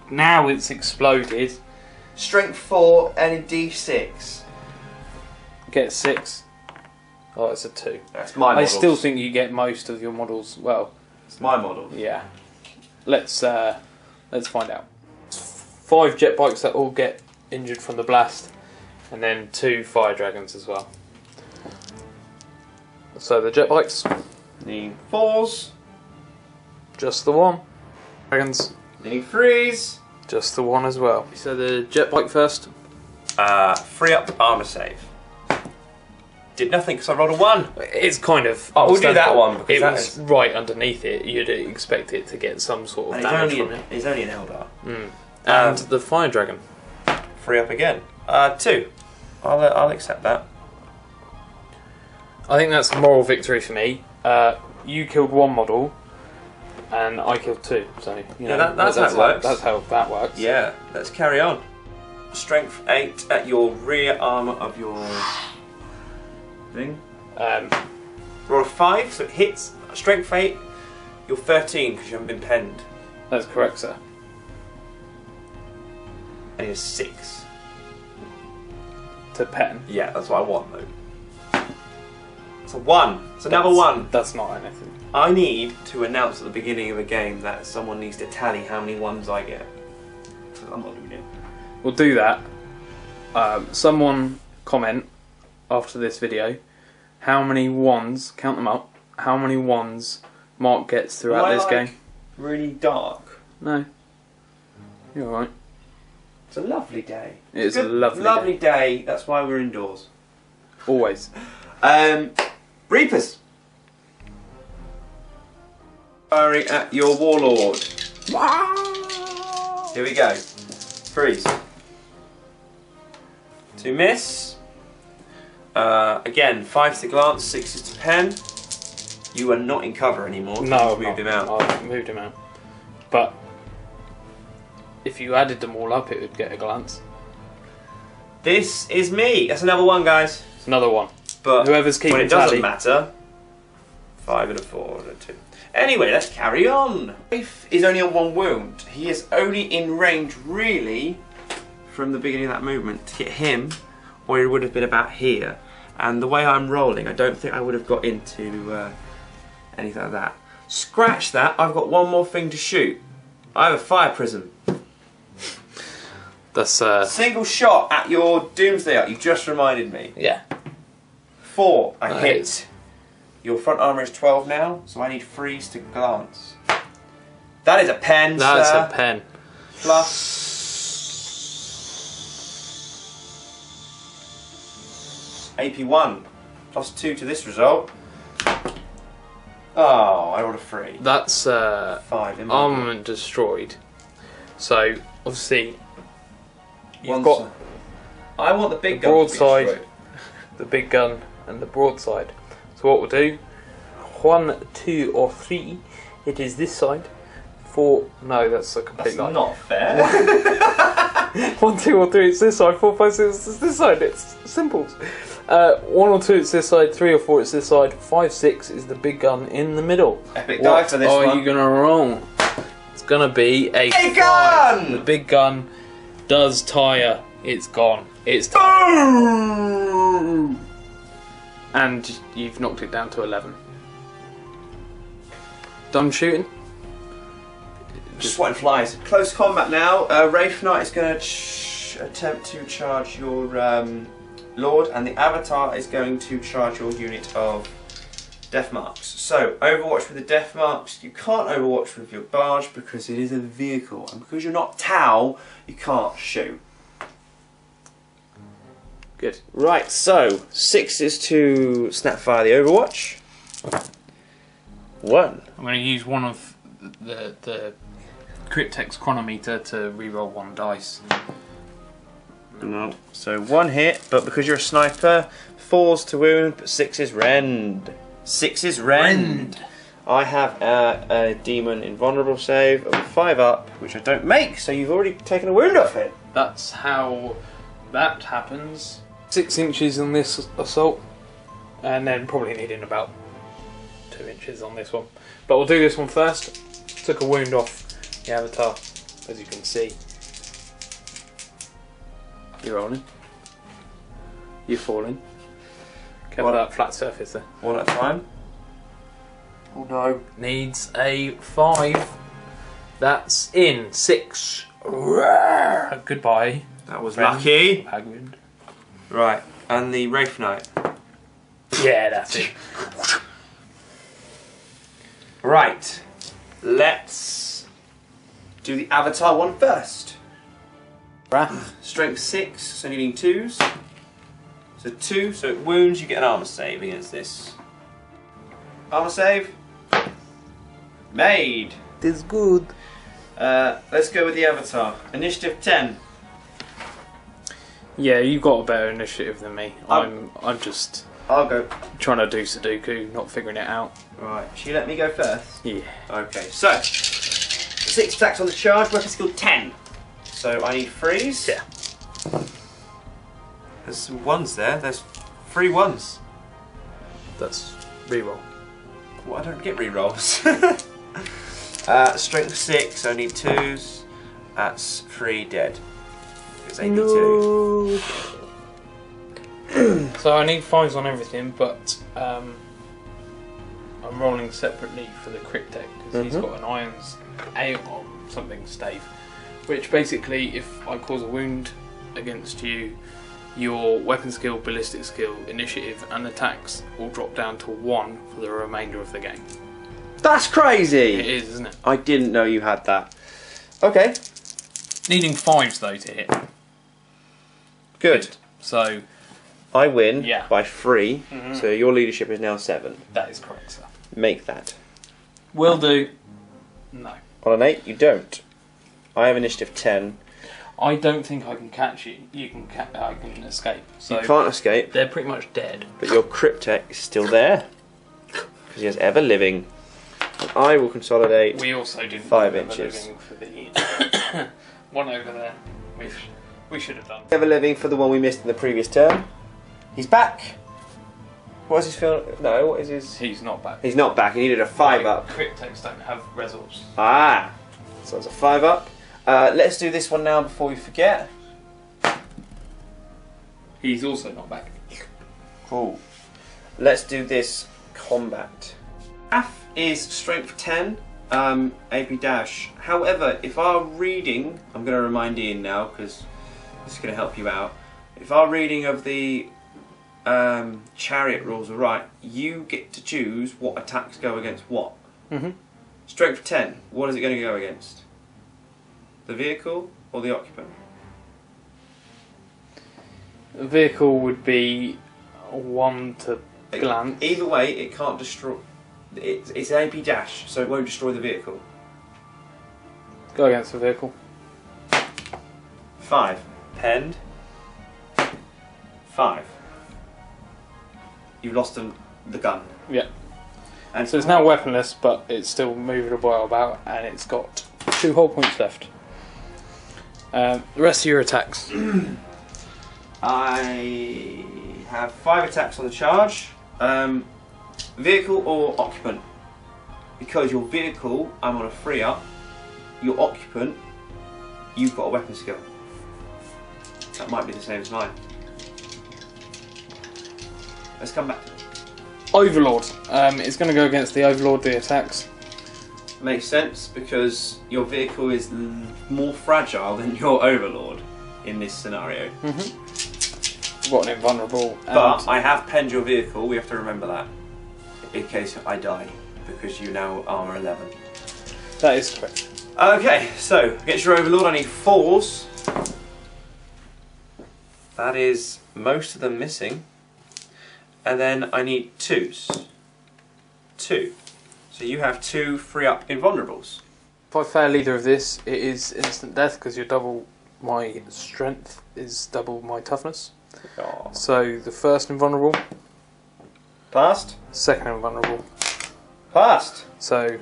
Now it's exploded. Strength 4 and a D6. Get 6. Oh, it's a 2. That's my model. I still think you get most of your models. Well, it's my model. Yeah. Let's find out. 5 jet bikes that all get injured from the blast, and then 2 fire dragons as well. So the jet bikes. Need 4s. Just the 1. Dragons. Need 3s. Just the 1 as well. So the jet bike first. 3 up armor save. Did nothing because I rolled a 1. It's kind of. Oh, we'll do that one because it that was right underneath it. You'd expect it to get some sort of damage from it. He's only an Eldar. And the fire dragon. 3 up again. 2. I'll accept that. I think that's a moral victory for me. You killed 1 model, and I killed 2. So you know, that's how it works. That's how that works. Yeah, let's carry on. Strength 8 at your rear armor of your thing. Roll a 5, so it hits. Strength 8. You're 13 because you haven't been penned. That's correct, sir. And you're 6. To pen. Yeah, that's what I want though. It's a 1. It's another 1. That's not anything. I need to announce at the beginning of the game that someone needs to tally how many 1s I get. Because I'm not doing it. We'll do that. Someone comment after this video how many 1s, count them up, how many 1s Mark gets throughout this game. Really dark. No. You're alright. It's a lovely day. It's a lovely day. That's why we're indoors. Always. Reapers. Firing at your warlord. Here we go. Freeze. 2 miss. Again, 5 to glance, 6 to pen. You are not in cover anymore. No, You've moved him out. I've moved him out. But if you added them all up, it would get a glance. This is me. That's another 1, guys. It's another 1. But whoever's keeping when it doesn't tally. matter, 5 and a 4 and a 2. Anyway, let's carry on. Rafe is only on 1 wound. He is only in range, really, from the beginning of that movement to hit him, or he would have been about here. And the way I'm rolling, I don't think I would have got into anything like that. Scratch that. I've got 1 more thing to shoot. I have a fire prism. That's Single shot at your Doomsday. You just reminded me. yeah. 4. I hit. Hit. Your front armour is 12 now, so I need 3s to glance. That is a pen, That's sir. a pen. Plus AP1. Plus 2 to this result. Oh, I rolled a 3. That's 5 in my armament destroyed. So obviously you've One got side. I want the big the gun to be broadside, destroyed. the big gun, and the broadside. So what we'll do, 1, 2, or 3. It is this side. 4. No, that's a complete That's lie. not fair. 1, 2 or 3 it's this side, 4, 5, 6 it's this side. It's simple. 1 or 2 it's this side, 3 or 4 it's this side, 5, 6 is the big gun in the middle. Epic die for this one. What are you gonna roll? It's gonna be a big gun! The big gun does tire. It's gone. It's done. And you've knocked it down to 11. Done shooting? Just swatting flies. Close combat now. Wraith Knight is going to attempt to charge your Lord, and the Avatar is going to charge your unit of Death Marks. So, Overwatch with the Death Marks. You can't Overwatch with your Barge because it is a vehicle, and because you're not Tau, you can't shoot. Good. Right, so 6 is to Snapfire the Overwatch. 1. I'm going to use one of the Cryptex Chronometer to reroll 1 dice. No. So 1 hit, but because you're a sniper, 4's to wound, but 6 is rend. 6 is rend. I have a demon invulnerable save of 5 up, which I don't make, so you've already taken a wound off it. That's how that happens. 6 inches on this assault, and then probably needing about 2 inches on this one. But we'll do this one first. Took a wound off the Avatar, as you can see. You're rolling. You're falling. Careful that flat surface there. 1 at a time. Oh no. Needs a 5. That's in. 6. Goodbye. That was friend. lucky. Hagrid. Right, and the Wraith Knight. Yeah, that's it. Right, let's do the Avatar one first. Wrath. Strength 6, so needing 2s. So 2, so it wounds, you get an armor save against this. Armor save. Made. This good. Let's go with the Avatar. Initiative 10. Yeah, you've got a better initiative than me. I'm just I'll go. trying to do Sudoku, not figuring it out. Right, should you let me go first? Yeah. Okay, so 6 attacks on the charge, weapon skill 10. So I need 3s. Yeah. There's some 1s there. There's 3 1s. That's reroll. Well, I don't get rerolls. Strength 6, I need 2s. That's 3 dead. It's 82. No. So I need 5s on everything, but I'm rolling separately for the Cryptek because he's got an Iron's A or something stave, which basically, if I cause a wound against you, your weapon skill, ballistic skill, initiative, and attacks will drop down to 1 for the remainder of the game. That's crazy! It is, isn't it? I didn't know you had that. Okay. Needing 5s though to hit. Good. So I win Yeah. by 3, so your leadership is now 7. that is correct, sir. Make that. Will do. No. On an 8, you don't. I have initiative 10. I don't think I can catch you. You can. I can escape. So You can't escape, they're pretty much dead. but your Cryptek is still there. Because he has ever living. And I will consolidate. We also didn't 5 do Ever inches. Living for the one over there. We should have done. Ever living for the one we missed in the previous turn. He's back. What is his feel? No, what is his? He's not back. He's not back. He needed a 5 up. Cryptex don't have resolves. Ah, so it's a 5 up. Let's do this one now before we forget. He's also not back. Cool. Let's do this combat. F is strength 10, AP dash. However, if our reading, I'm going to remind Ian now because this is going to help you out. If our reading of the chariot rules are right, you get to choose what attacks go against what. Strength 10, what is it going to go against? The vehicle or the occupant? The vehicle would be 1 to glance. Either way, it can't destroy. It's an AP dash, so it won't destroy the vehicle. Go against the vehicle. 5. Penned. 5. You've lost the gun. Yeah. And So it's now weaponless, but it's still movable about, and it's got 2 hull points left. The rest of your attacks. I have 5 attacks on the charge. Vehicle or occupant? Because your vehicle, I'm on a free up. Your occupant, you've got a weapon skill. That might be the same as mine. Let's come back to it. Overlord. It's going to go against the Overlord, the attacks. Makes sense because your vehicle is more fragile than your Overlord in this scenario. Got an invulnerable. But I have penned your vehicle, we have to remember that. In case I die, because you now armor 11. That is correct. Okay, so against your Overlord I need 4s. That is most of them missing. And then I need 2s. 2. So you have 2 free up invulnerables. If I fail either of this, it is instant death because you're double my strength is double my toughness. Oh. So the first invulnerable, Passed. second invulnerable. Passed. So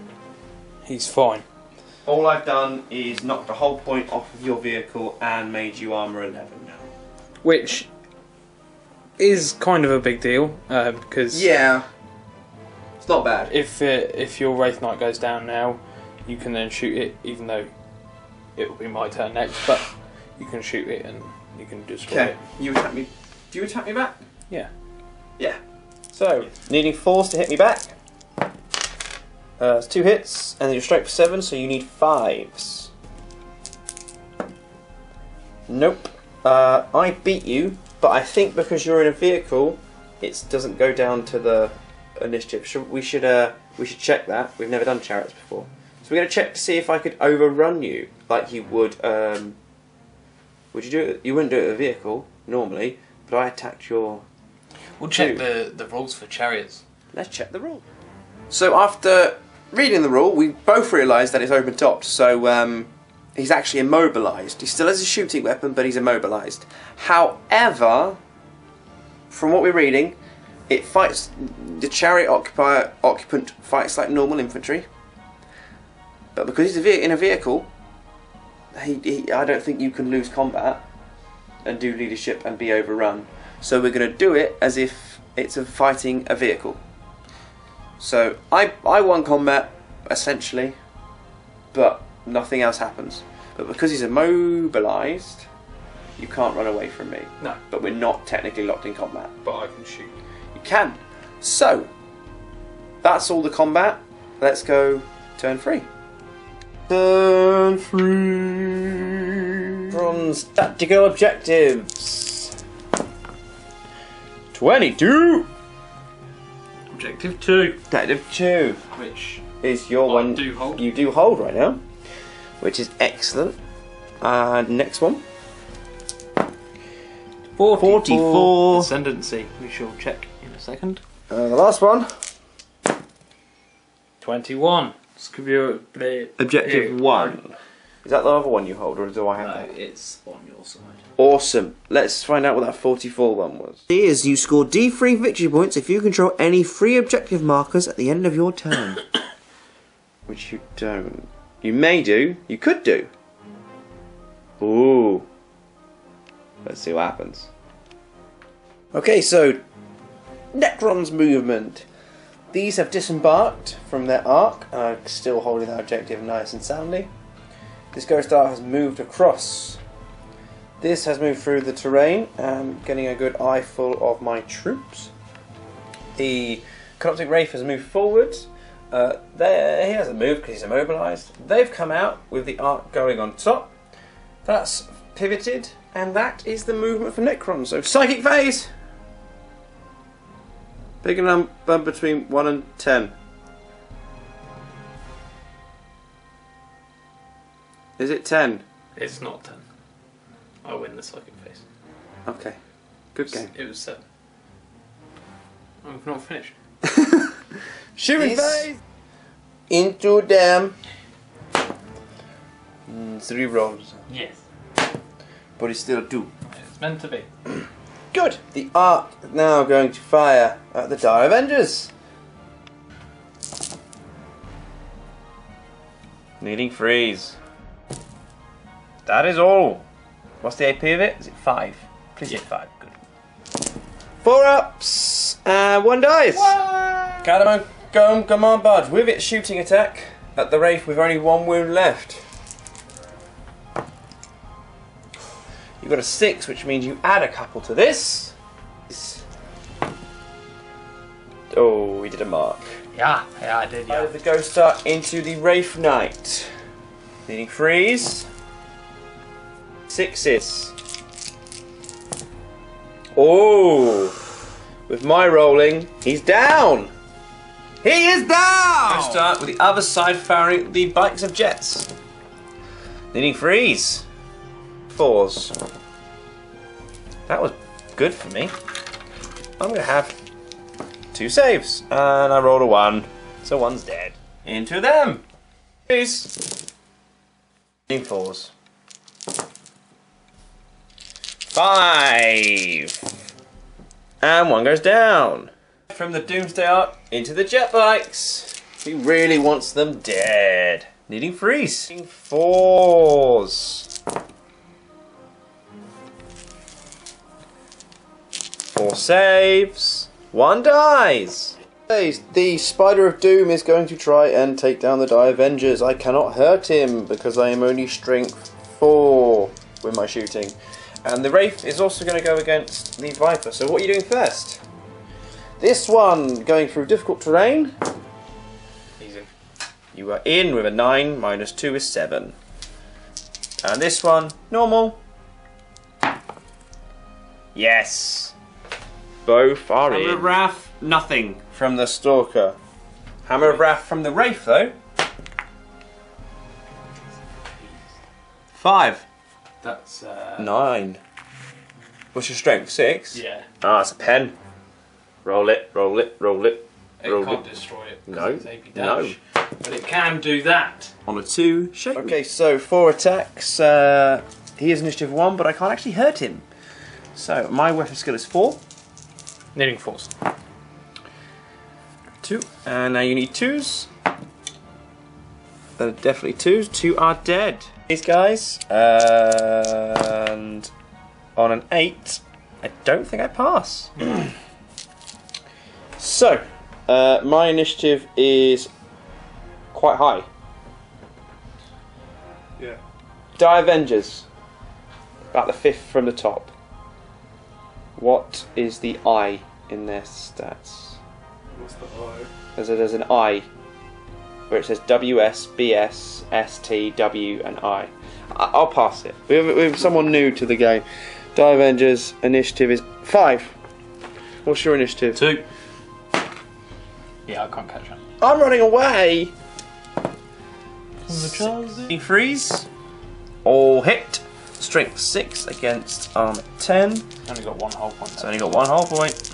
he's fine. All I've done is knocked a whole point off of your vehicle and made you armor 11. Which is kind of a big deal because Yeah. It's not bad. if your Wraith Knight goes down now, you can then shoot it, even though it will be my turn next. But you can shoot it and you can destroy Okay. it. You attack me. Do you attack me back? Yeah. Yeah. So needing 4s to hit me back. It's 2 hits, and then you're straight for 7, so you need 5s. Nope. I beat you, but I think because you're in a vehicle, it doesn't go down to the initiative. We should check that. We've never done chariots before, so we're going to check to see if I could overrun you like you would. Would you do it? You wouldn't do it with a vehicle normally, but I attacked your. We'll check the rules for chariots. Let's check the rule. So after reading the rule, we both realised that it's open topped, so he's actually immobilised. He still has a shooting weapon, but he's immobilised. However, from what we're reading, it fights. The chariot occupant fights like normal infantry, but because he's in a vehicle, I don't think you can lose combat and do leadership and be overrun. So we're going to do it as if it's fighting a vehicle. So I won combat, essentially, but nothing else happens. But because he's immobilised, you can't run away from me. No. But we're not technically locked in combat. But I can shoot. You can. So, that's all the combat. Let's go turn 3. Turn 3. From tactical objectives. 22. Objective 2. Objective 2. Which Is your I one do hold. you do hold right now, which is excellent. Next one. 44. Ascendancy. We shall check in a second. The last one. 21. This could be Objective 1. Is that the other one you hold, or do I have No, that? it's on your side. Awesome. Let's find out what that 44 one was. Is you score D3 victory points if you control any free objective markers at the end of your turn. Which you don't. You may do. You could do. Ooh. Let's see what happens. Okay, so Necrons movement. These have disembarked from their arc, still holding their objective nice and soundly. This Ghost Dart has moved across. This has moved through the terrain, getting a good eyeful of my troops. The Canoptic Wraith has moved forward. There, he hasn't moved because he's immobilised. They've come out with the arc going on top. That's pivoted, and that is the movement for Necrons. So, Psychic Phase! Pick a number between 1 and 10. Is it 10? It's not 10. I win the psychic phase. Okay. Good game. It was 7. I've not finished. Shooting phase! Into them. 3 rolls. Yes. But it's still 2. It's meant to be. Good! The arc is now going to fire at the Dire Avengers. Needing freeze. That is all. What's the AP of it? Is it 5? Please say 5. Good. 4 ups and 1 dies. Come on, bud. With its shooting attack at the Wraith with only 1 wound left. You've got a 6, which means you add a couple to this. Oh, we did a mark. Yeah, I did, yeah. The Ghost Dart into the Wraith Knight. Needing freeze. 6s. Oh! With my rolling, he's down! He is down! Ghost Dart with the other side firing the bikes of jets. Needing freeze. 4s. That was good for me. I'm going to have 2 saves. And I rolled a 1. So 1's dead. Into them. Freeze. Needing 4s. 5. And 1 goes down. From the Doomsday Arc into the jet bikes. He really wants them dead. Needing freeze. 4s. 4 saves. 1 dies. The Spider of Doom is going to try and take down the Die Avengers. I cannot hurt him because I am only strength 4 with my shooting. And the Wraith is also going to go against the Viper. So what are you doing first? This one, going through difficult terrain. Easy. You are in with a 9, minus 2 is 7. And this one, normal. Yes. Both are in. Hammer of Wrath, nothing from the Stalker. Hammer of Wrath from the Wraith, though. 5. That's 9. What's your strength? 6? Yeah. Ah, it's a pen. Roll it, roll it, roll it. It can't destroy it. No. It's AP dash, but it can do that. On a 2, shake me. Okay, so 4 attacks. He is initiative 1, but I can't actually hurt him. So my weapon skill is 4. Needing 4s. 2. And now you need 2s. Definitely 2s. 2 are dead. These guys. And on an 8, I don't think I pass. So, my initiative is quite high. Yeah. Die Avengers. About the 5th from the top. What is the I in their stats? What's the I? There's an I where it says WS, BS, ST, W, and I. I'll pass it. We have someone new to the game. Die Avengers initiative is 5. What's your initiative? 2. Yeah, I can't catch him. I'm running away. The Freeze. All hit. Strength 6 against armor 10. Only got 1 whole point. It's only got 1 whole point.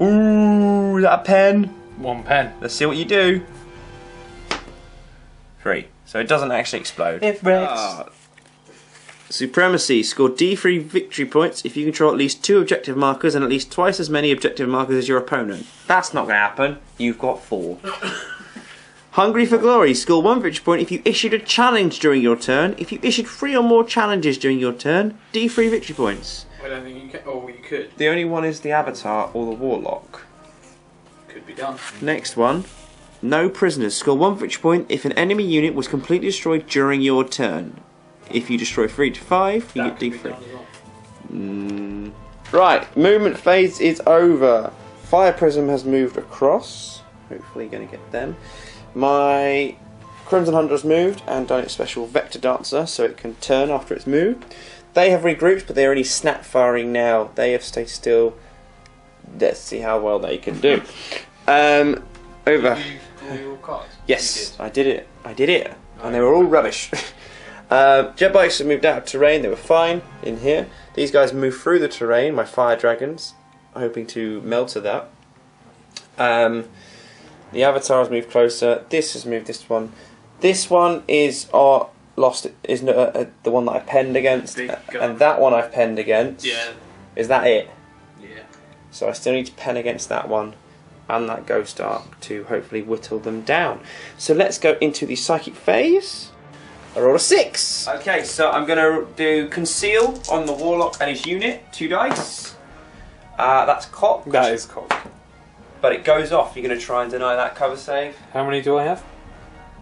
Ooh, is that a pen? 1 pen. Let's see what you do. 3. So it doesn't actually explode. Supremacy. Score D3 victory points if you control at least 2 objective markers and at least twice as many objective markers as your opponent. That's not going to happen. You've got 4. Hungry for Glory. Score 1 victory point if you issued a challenge during your turn. If you issued 3 or more challenges during your turn, D3 victory points. I don't think you can. Oh, you could. The only one is the Avatar or the Warlock. Could be done. Next one. No prisoners. Score 1 victory point if an enemy unit was completely destroyed during your turn. If you destroy 3 to 5, you get D3. Right, movement phase is over. Fire Prism has moved across. Hopefully going to get them. My Crimson Hunter has moved and done its special Vector Dancer so it can turn after it's moved. They have regrouped, but they're only snap firing now. They have stayed still. Let's see how well they can do. Over. Did you draw your cards? Yes, I did it. I did it. And they were all rubbish. Jet bikes have moved out of terrain. They were fine in here. These guys moved through the terrain. My fire dragons, hoping to melter that. The Avatar has moved closer. This has moved this one. This one is lost. Is the one that I penned against, and that one I've penned against. Yeah. Is that it? Yeah. So I still need to pen against that one and that Ghost Arc to hopefully whittle them down. So let's go into the psychic phase. I rolled a 6. Okay, so I'm going to do Conceal on the Warlock and his unit. 2 dice. That's cocked. That is cocked. But it goes off. You're going to try and deny that cover save. How many do I have?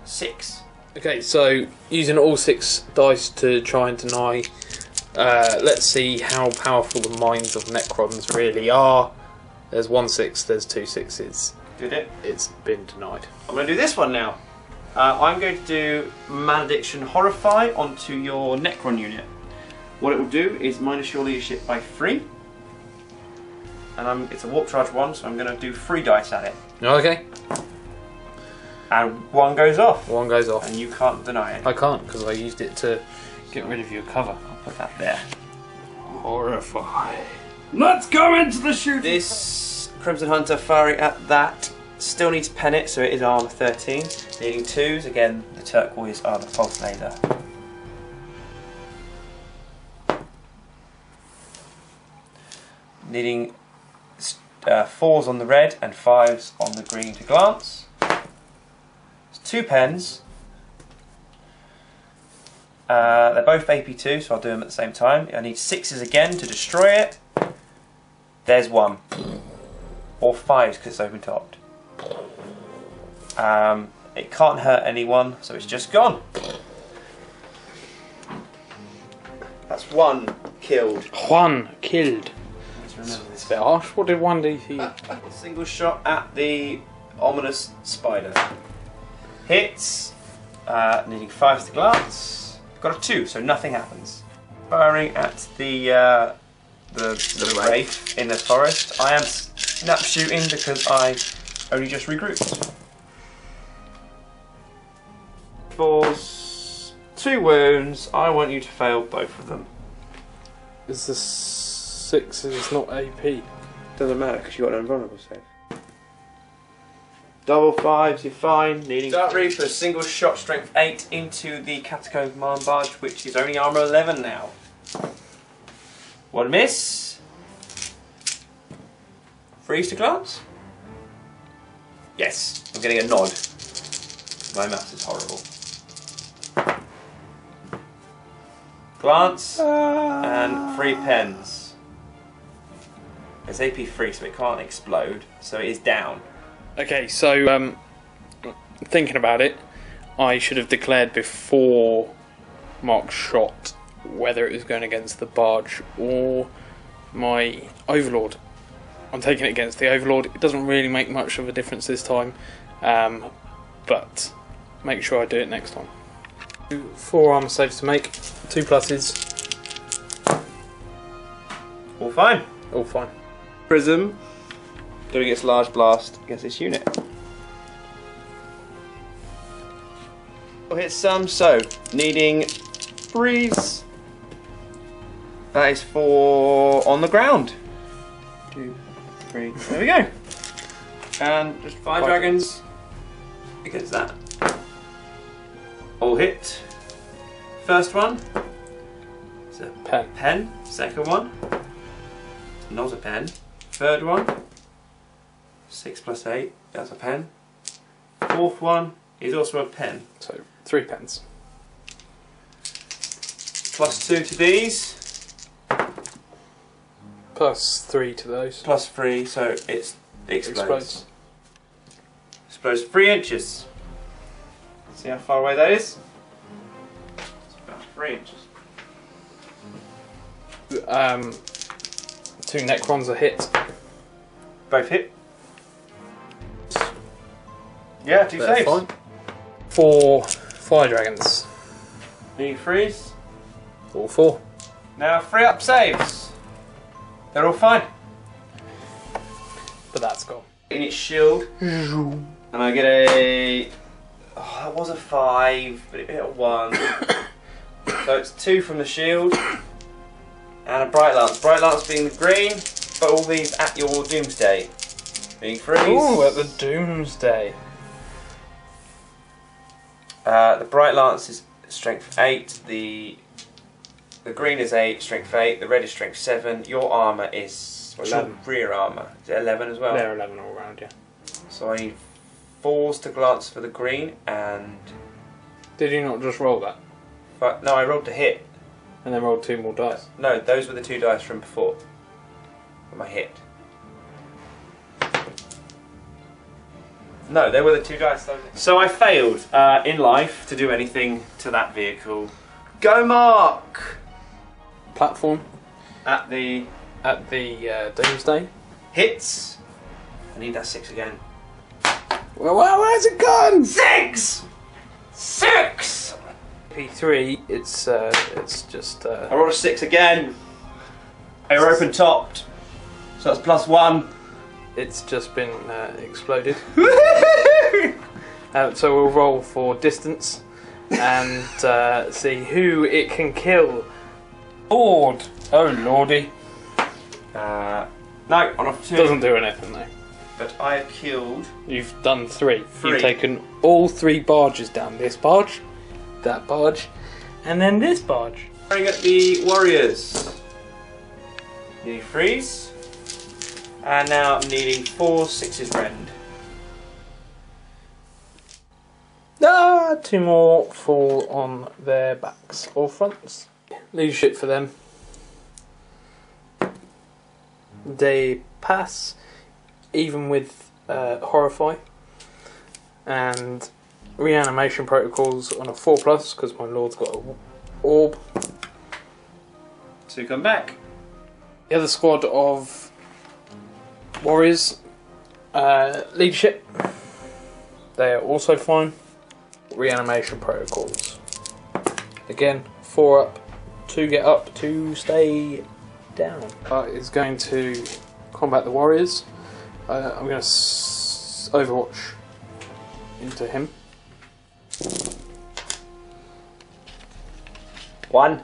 6. Okay, so using all 6 dice to try and deny. Let's see how powerful the minds of Necrons really are. There's 1 6, there's 2 6s. Did it? It's been denied. I'm going to do this one now. I'm going to do Malediction Horrify onto your Necron unit. What it will do is minus your leadership by 3. And it's a warp charge 1, so I'm going to do 3 dice at it. Okay. And 1 goes off. 1 goes off. And you can't deny it. I can't, because I used it to get rid of your cover. I'll put that there. Horrify. Let's go into the shoot. This Crimson Hunter firing at that still needs pen it, so it is armor 13. Needing 2s, again the turquoise are the pulse laser. Needing 4s on the red and 5s on the green to glance. It's 2 pens. They're both AP2, so I'll do them at the same time. I need 6s again to destroy it. There's 1. Or 5s because it's open topped. It can't hurt anyone, so it's just gone. That's 1 killed. 1 killed. Let's remember this. It's a bit harsh. What did 1 do to you? Single shot at the ominous spider. Hits. Needing 5s to glance. Got a 2, so nothing happens. Firing at the wraith in the forest. I am snap shooting because I only just regrouped. 4s, 2 wounds. I want you to fail both of them. Is the 6 is not AP? Doesn't matter because you got an invulnerable save. Double 5s, you're fine. Needing Dark Reaper, single shot, strength 8 into the Catacomb Command Barge, which is only armor 11 now. 1 miss. Freeze to glance. Yes, I'm getting a nod. My maths is horrible. Glance and 3 pens. It's AP free, so it can't explode, so it is down. Okay, so thinking about it, I should have declared before Mark shot whether it was going against the barge or my Overlord. I'm taking it against the Overlord. It doesn't really make much of a difference this time, but make sure I do it next time. 4 armor saves to make, 2 pluses. All fine. All fine. Prism doing its large blast against this unit. We'll hit some, so needing 3s. That is 4 on the ground. 2, 3, there we go. And just 5 dragons against that. All hit. First one is a pen. Second one, not a pen. Third one, 6 plus 8, that's a pen. Fourth one is also a pen. So 3 pens. Plus 2 to these. Plus 3 to those. Plus 3, so it explodes. Explodes 3 inches. See how far away that is? It's about 3 inches. 2 Necrons are hit. Both hit. Yeah, 2 They're saves. fine. 4 fire dragons. Need freeze. All 4. Now 3 up saves. They're all fine. But that's gone. In its shield. And I get a... Oh, that was a 5, but it hit a 1. So it's 2 from the shield. And a Bright Lance. Bright Lance being the green, but all these at your Doomsday. Being freeze. Ooh, at the Doomsday. The Bright Lance is strength 8, the green is 8, strength 8, the red is strength 7, your armour is 11. Rear armour. Is it 11 as well? They're 11 all round, yeah. So I need 4s to glance for the green and... Did you not just roll that? But no, I rolled to hit. And then rolled 2 more dice. No, those were the 2 dice from before. From my hit. No, they were the 2 dice. So I failed in life to do anything to that vehicle. Go Mark! Platform. At the Doomsday. hits. I need that 6 again. Well, where's it gone? 6! 6! P3, it's just... I rolled a 6 again. They were open topped. So that's +1. It's just been exploded. So we'll roll for distance and see who it can kill. Lord! Oh lordy. No, on a 2. Doesn't do anything though. But I have killed. You've done 3. 3. You've taken all 3 barges down. This barge, that barge, and then this barge. Firing at the warriors. Needing freeze. And now I'm needing 4 6s rend. 2 more fall on their backs or fronts. Leadership for them. They pass, even with Horrify. And reanimation protocols on a 4+, because my lord's got a orb. So come back. The other squad of warriors, leadership, they are also fine. Reanimation protocols. Again, 4 up, 2 get up, 2 stay down. Is going to combat the warriors. I'm going to Overwatch into him. 1.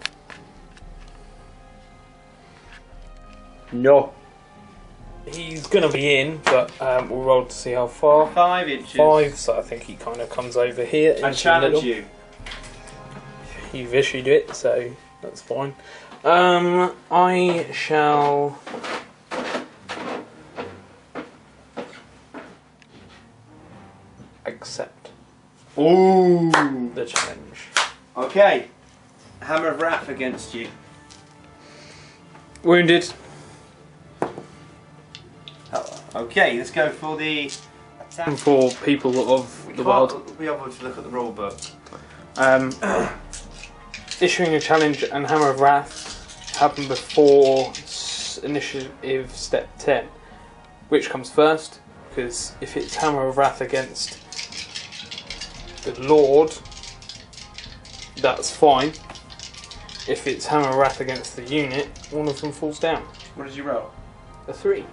No. He's going to be in, but we'll roll to see how far. 5 inches. 5, so I think he kind of comes over here. I challenge you. You've issued it, so that's fine. I shall accept Ooh. the challenge. Okay. Hammer of Wrath against you. Wounded. Oh, okay, let's go for the attack. For people of the world. We'll be able to look at the rule book. Issuing a challenge and Hammer of Wrath happen before initiative step 10. Which comes first? Because if it's Hammer of Wrath against the Lord, that's fine. If it's Hammer of Wrath against the unit, one of them falls down. What did you roll? A 3.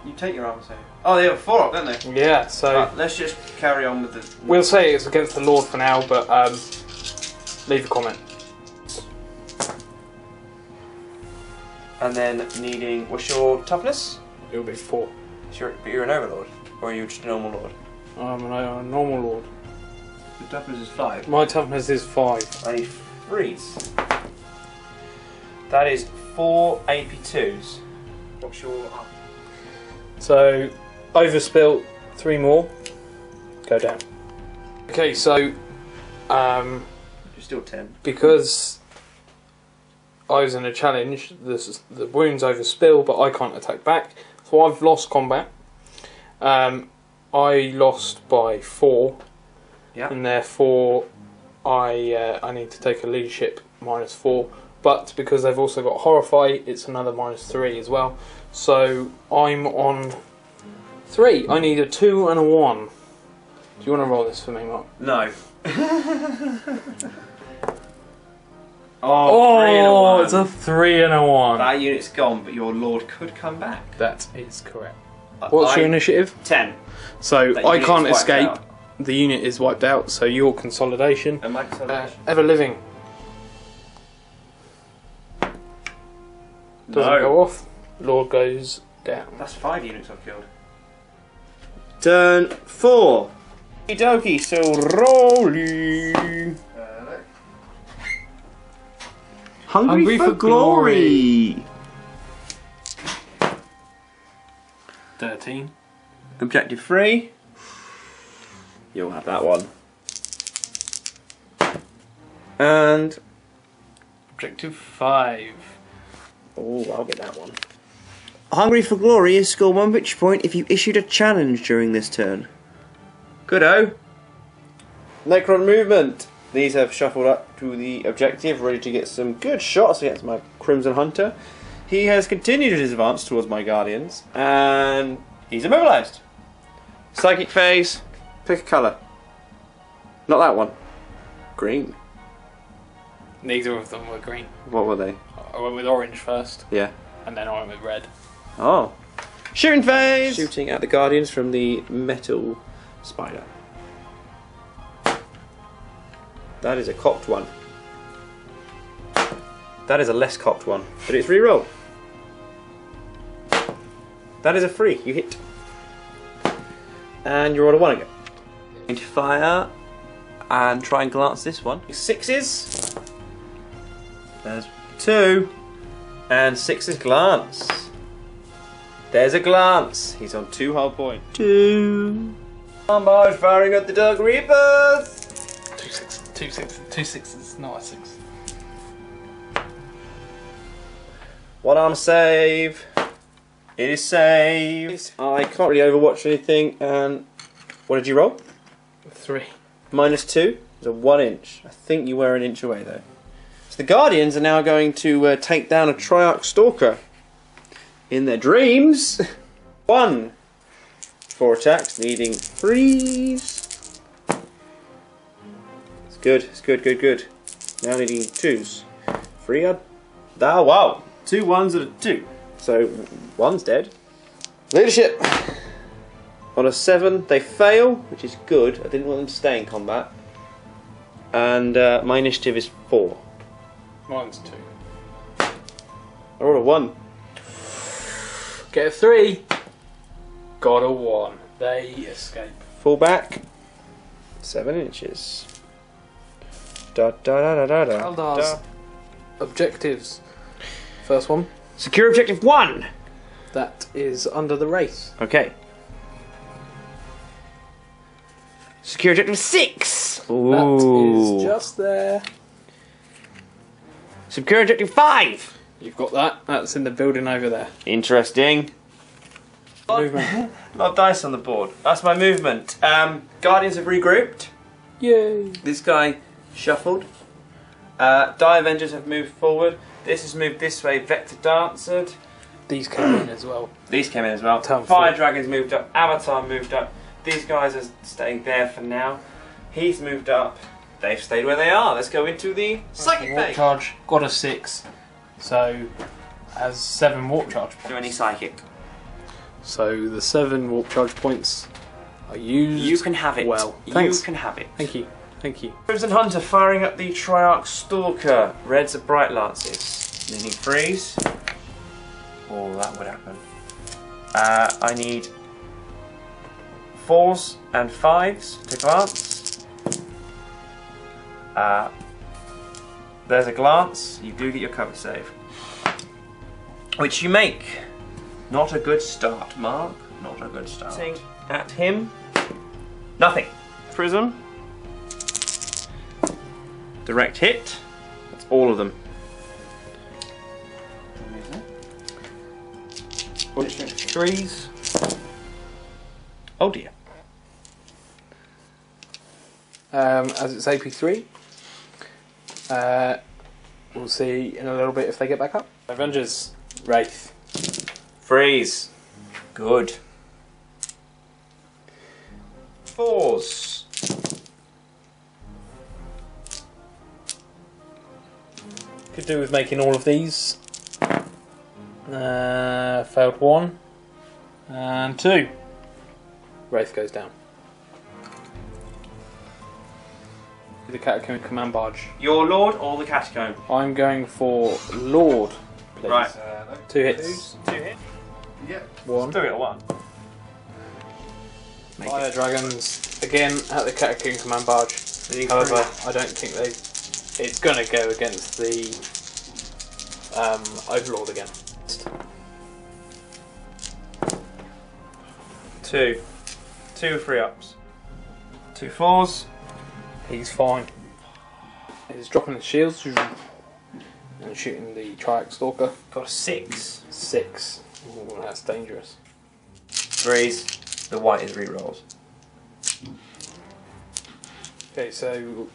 You take your armor save. Oh, they have 4 up, don't they? Yeah, so Let's just carry on with the... we'll say it's against the Lord for now, but leave a comment. And then needing... What's your toughness? It'll be 4. But you're an overlord? Or are you just a normal lord? I'm a normal Lord. Your toughness is 5. My toughness is 5. I need freeze. That is 4 AP2s. What's your armor? So, overspill 3 more, go down. Okay, so You're still 10. because I was in a challenge, the wounds overspill, but I can't attack back, so I've lost combat. I lost by 4, Yeah. and therefore I need to take a leadership -4. But because they've also got Horrify, it's another -3 as well. So I'm on 3. I need a 2 and a 1. Do you want to roll this for me, Mark? No. Oh, 3 and a 1. It's a 3 and a 1. That unit's gone, but your lord could come back. That is correct. What's your initiative? 10. So That I unit's can't wiped escape. out. The unit is wiped out, so your consolidation. And my consolidation. Ever living. Doesn't No. go off. Lord goes down. That's 5 units I've killed. Turn 4. Okie dokie, so rolling. Hungry for glory. 13. Objective 3. You'll have that one. And Objective 5. Oh, I'll get that one. Hungry for Glory is score 1 victory point if you issued a challenge during this turn. Good-o. Necron movement. These have shuffled up to the objective, ready to get some good shots against my Crimson Hunter. He has continued his advance towards my Guardians, and he's immobilized. Psychic phase. Pick a colour. Not that one. Green. Neither of them were green. What were they? I went with orange first, Yeah. and then I went with red. Oh. Shooting phase! Shooting at the Guardians from the metal spider. That is a cocked one. That is a less cocked one, but it's re-roll. That is a 3, you hit. And you roll a 1 again. Going to fire and try and glance this one. 6s. There's 2. And 6 is glance. There's a glance. He's on 2 hull point. 2. Bombard firing at the Dark Reapers. 2 sixes, not a 6. 1 arm save. It is saved. I can't really overwatch anything. And what did you roll? 3. -2. It's a 1 inch. I think you were an inch away though. So the Guardians are now going to take down a Triarch Stalker. In their dreams. 1. 4 attacks, needing 3s. It's good, it's good, good, good. Now needing 2s. 3 are... Oh wow! 2 1s and a 2. So 1's dead. Leadership! On a 7, they fail, which is good. I didn't want them to stay in combat. And my initiative is 4. Mine's 2. I rolled a 1. Get a 3. Got a 1. They escape. Fall back. 7 inches. Da da da da da da. Eldar's objectives. First one. Secure objective 1. That is under the wraith. Okay. Secure objective 6. Ooh. That is just there. Secure objective 5. You've got that. That's in the building over there. Interesting. Movement. A lot of dice on the board. That's my movement. Guardians have regrouped. Yay. This guy shuffled. Die Avengers have moved forward. This has moved this way. Vector Dancered. These came in as well. These came in as well. Turn Fire 4. Dragons moved up. Avatar moved up. These guys are staying there for now. He's moved up. They've stayed where they are. Let's go into the Psychic Warp phase. charge. Got a 6. So, has 7 warp charge points. Do any Psychic. So, the 7 warp charge points are used. You can have it. Well, you thanks. can have it. Thank you. Thank you. Crimson Hunter firing up the Triarch Stalker. Reds are Bright Lances. Needing freeze. Oh, that would happen. I need 4s and 5s to glance. There's a glance. You do get your cover save. Which you make. Not a good start, Mark. Not a good start. At him. Nothing. Prism. Direct hit. That's all of them. Threes. Oh dear. As it's AP3, we'll see in a little bit if they get back up. Avengers, Wraith. Freeze. Good. 4s. Could do with making all of these. Failed 1 and 2. Wraith goes down. The Catacomb Command Barge. Your Lord or the Catacomb? I'm going for Lord, please. Right. 2 hits. 2 hits. Yep. 1. 2 at 1. Fire Dragons again at the Catacomb Command Barge. However, I don't think they. It's going to go against the Overlord again. 2. 2 3-ups. 2 4s. He's fine. He's dropping his shields. and shooting the Triax Stalker. Got a 6. 6. Ooh, that's dangerous. Freeze. The white is re-rolls. Okay, so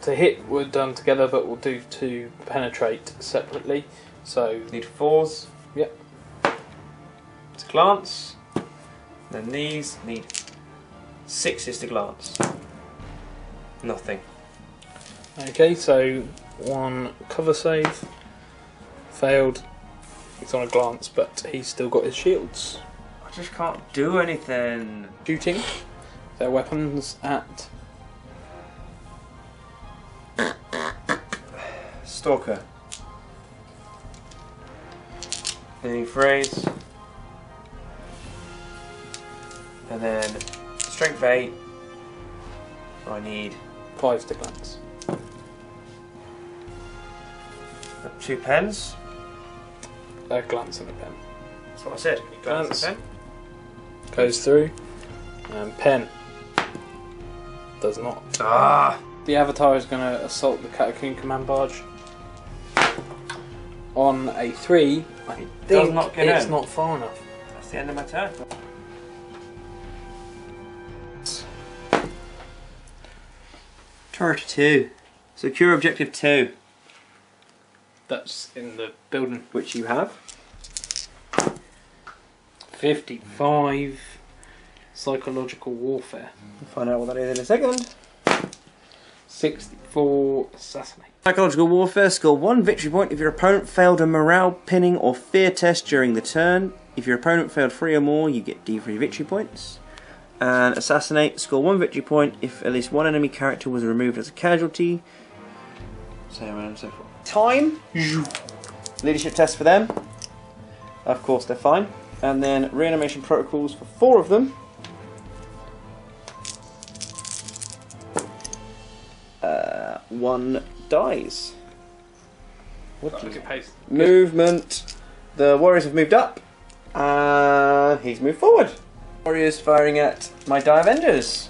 to hit we're done together, but we'll do to penetrate separately. So Need 4s. Yep. To glance. Then these need 6s to glance. Nothing. okay, so 1 cover save failed. He's on a glance, but he's still got his shields. I just can't do anything. Shooting their weapons at Stalker. Any phrase. And then strength 8. I need 5 to glance. 2 pens. A glance and a pen. That's what I said. Glance. and pen. Goes through. And pen. Does not. Ah! The Avatar is going to assault the Catacomb Command Barge. On a 3, I think not get it's in. not far enough. That's the end of my turn. Turret 2. Secure objective 2. That's in the building. Which you have. 55. Psychological warfare. We'll find out what that is in a second. 64. Assassinate. Psychological warfare, score 1 victory point if your opponent failed a morale, pinning or fear test during the turn. If your opponent failed 3 or more, you get D3 victory points. And assassinate, score 1 victory point if at least 1 enemy character was removed as a casualty. So on and so forth. Time. Leadership test for them. Of course they're fine. And then reanimation protocols for 4 of them. 1 dies. What Look at pace. movement. The warriors have moved up. And he's moved forward. Warriors firing at my Die Avengers.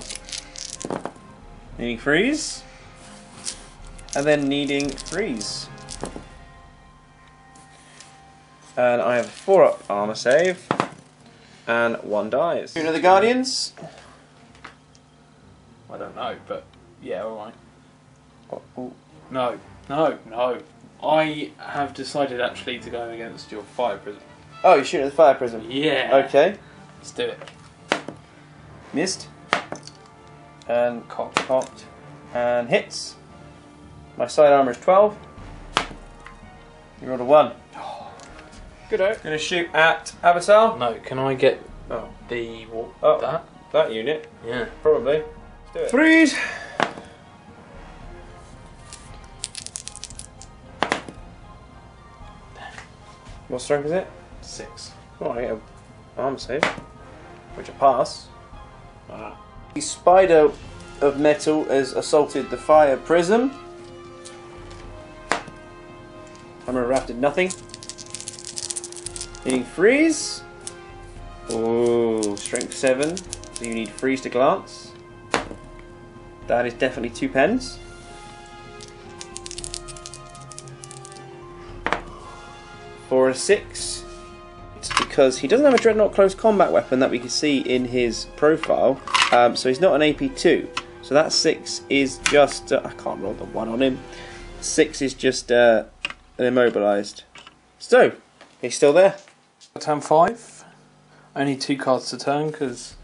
Needing freeze. And then needing freeze. And I have a 4-up armor save. And 1 dies. Shooting at the Guardians. I don't know, but yeah, alright. Oh. No, no, no. I have decided actually to go against your fire prism. Oh, you're shooting at the fire prism. Yeah. Okay. Let's do it. Missed. And cocked. And hits. My side armor is 12. You rolled a 1. Good out. Gonna shoot at Avatar. No, can I get Oh. the Oh. That unit. Yeah. Probably. Let's do it. Freeze! What strength is it? 6. Oh, I get an armor save. Which I pass. The spider of metal has assaulted the fire prism. Armor rafted nothing. Needing freeze. Oh, strength 7. So you need freeze to glance. That is definitely 2 pens. For a 6. It's because he doesn't have a Dreadnought close combat weapon that we can see in his profile. So he's not an AP2. So that 6 is just... I can't roll the 1 on him. 6 is just immobilised. So, he's still there. Turn 5. Only 2 cards to turn because...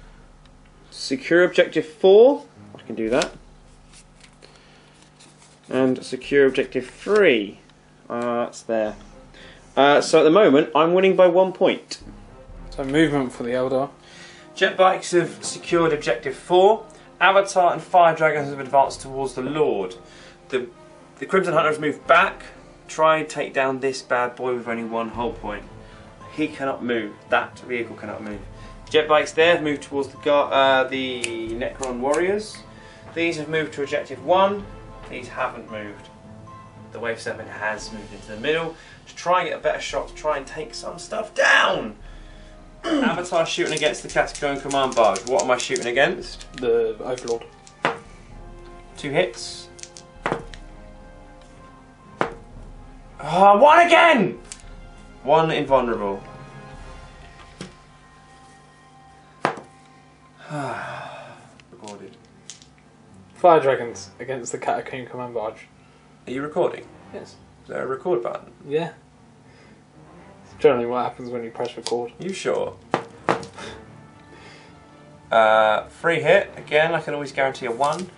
Secure objective 4. I can do that. And secure objective 3. That's there. So at the moment, I'm winning by 1 point. So movement for the Eldar. Jet bikes have secured objective 4. Avatar and Fire Dragons have advanced towards the Lord. The Crimson Hunter has moved back. Try and take down this bad boy with only 1 hull point. He cannot move. That vehicle cannot move. Jet bikes there have moved towards the Necron warriors. These have moved to objective 1. These haven't moved. The Wave 7 has moved into the middle to try and get a better shot to try and take some stuff down. Avatar shooting against the Catacomb Command Barge. What am I shooting against? The Overlord. 2 hits. Oh, one again! One invulnerable. Recorded. Fire dragons against the Catacomb Command Barge. Are you recording? Yes. Is there a record button? Yeah. It's generally what happens when you press record. You sure? Free hit. Again, I can always guarantee a 1.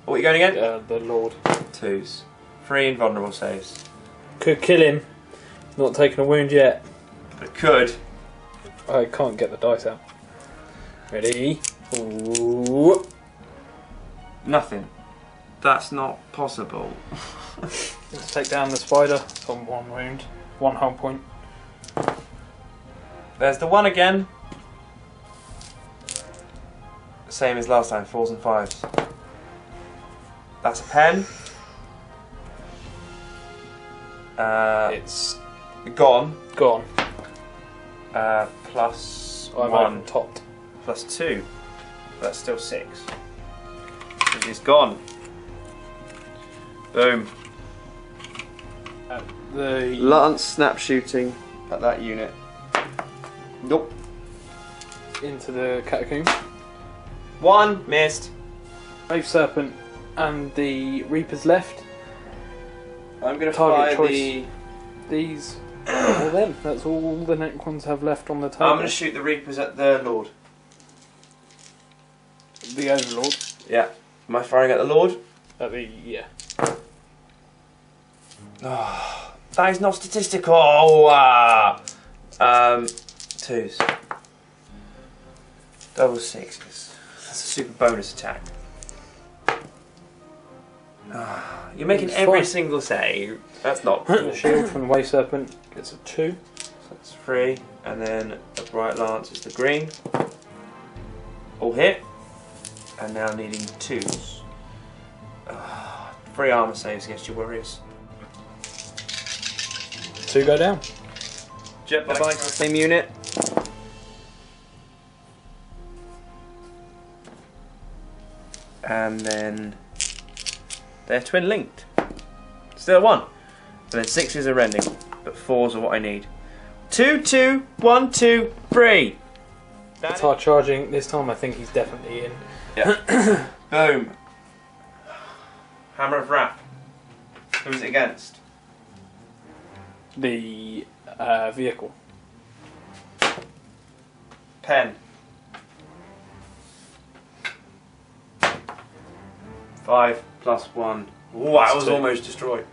What are you going again? The Lord. 2s. 3 invulnerable saves. Could kill him. Not taking a wound yet. But could. I can't get the dice out. Ready? Ooh. Nothing. That's not possible. Let's take down the spider. It's on 1 wound. 1 hull point. There's the 1 again. Same as last time, 4s and 5s. That's a pen. It's Gone. gone. Plus I've 1. topped. Plus 2. That's still 6. It is gone. Boom. The Lance snap shooting at that unit. Nope. into the Catacomb. 1 missed. Wave Serpent and the Reapers left. I'm going to Target fire choice. These are all them. That's all the Necrons have left on the table. I'm going to shoot the Reapers at the Lord. The Overlord. Yeah. Am I firing at the Lord? Yeah. Oh, that is not statistical. 2s. Double 6s. That's a super bonus attack. You're making It's every fine. single save. That's not The cool. shield from the Wave Serpent gets a 2. So that's 3, and then a bright lance is the green. All hit, and now needing 2s. 3 armor saves against your warriors. 2 go down. Jetpack, same unit. And then they're twin linked. Still 1. And then 6s are rending, but 4s are what I need. 2, 2, 1, 2, 3. Tar charging. This time I think he's definitely in. Yeah. Boom. Hammer of Wrath. Who's it against? The vehicle. Pen. 5 plus 1. Ooh, I was 2. almost destroyed.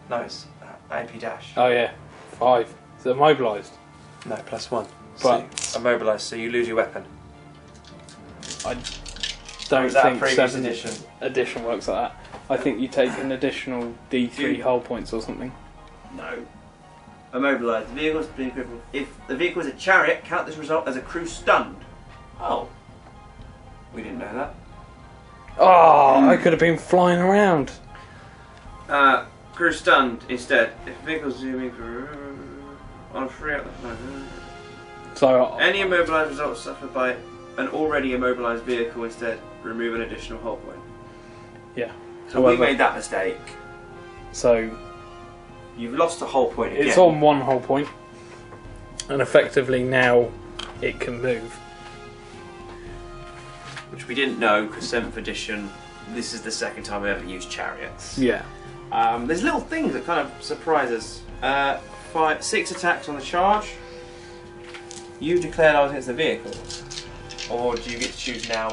No, it's AP dash. Oh yeah, 5. So immobilised. No, plus 1. But- So, immobilised, so you lose your weapon. I don't Was that think previous 7th edition? edition works like that. I think you take an additional D3 hull points or something. No. Immobilised. The vehicle's been crippled. If the vehicle is a chariot, count this result as a crew stunned. Oh. We didn't know that. Oh, I could have been flying around. Crew stunned instead. If the vehicle's zooming for on a free out the So any immobilised results suffered by an already immobilised vehicle instead remove an additional hull point. yeah. So we made that mistake. So You've lost a hull point again. it's on 1 hull point, and effectively now it can move. Which we didn't know because 7th edition, this is the second time I've ever used chariots. Yeah. There's little things that kind of surprise us. 6 attacks on the charge. You declared I was against the vehicle. Or do you get to choose now?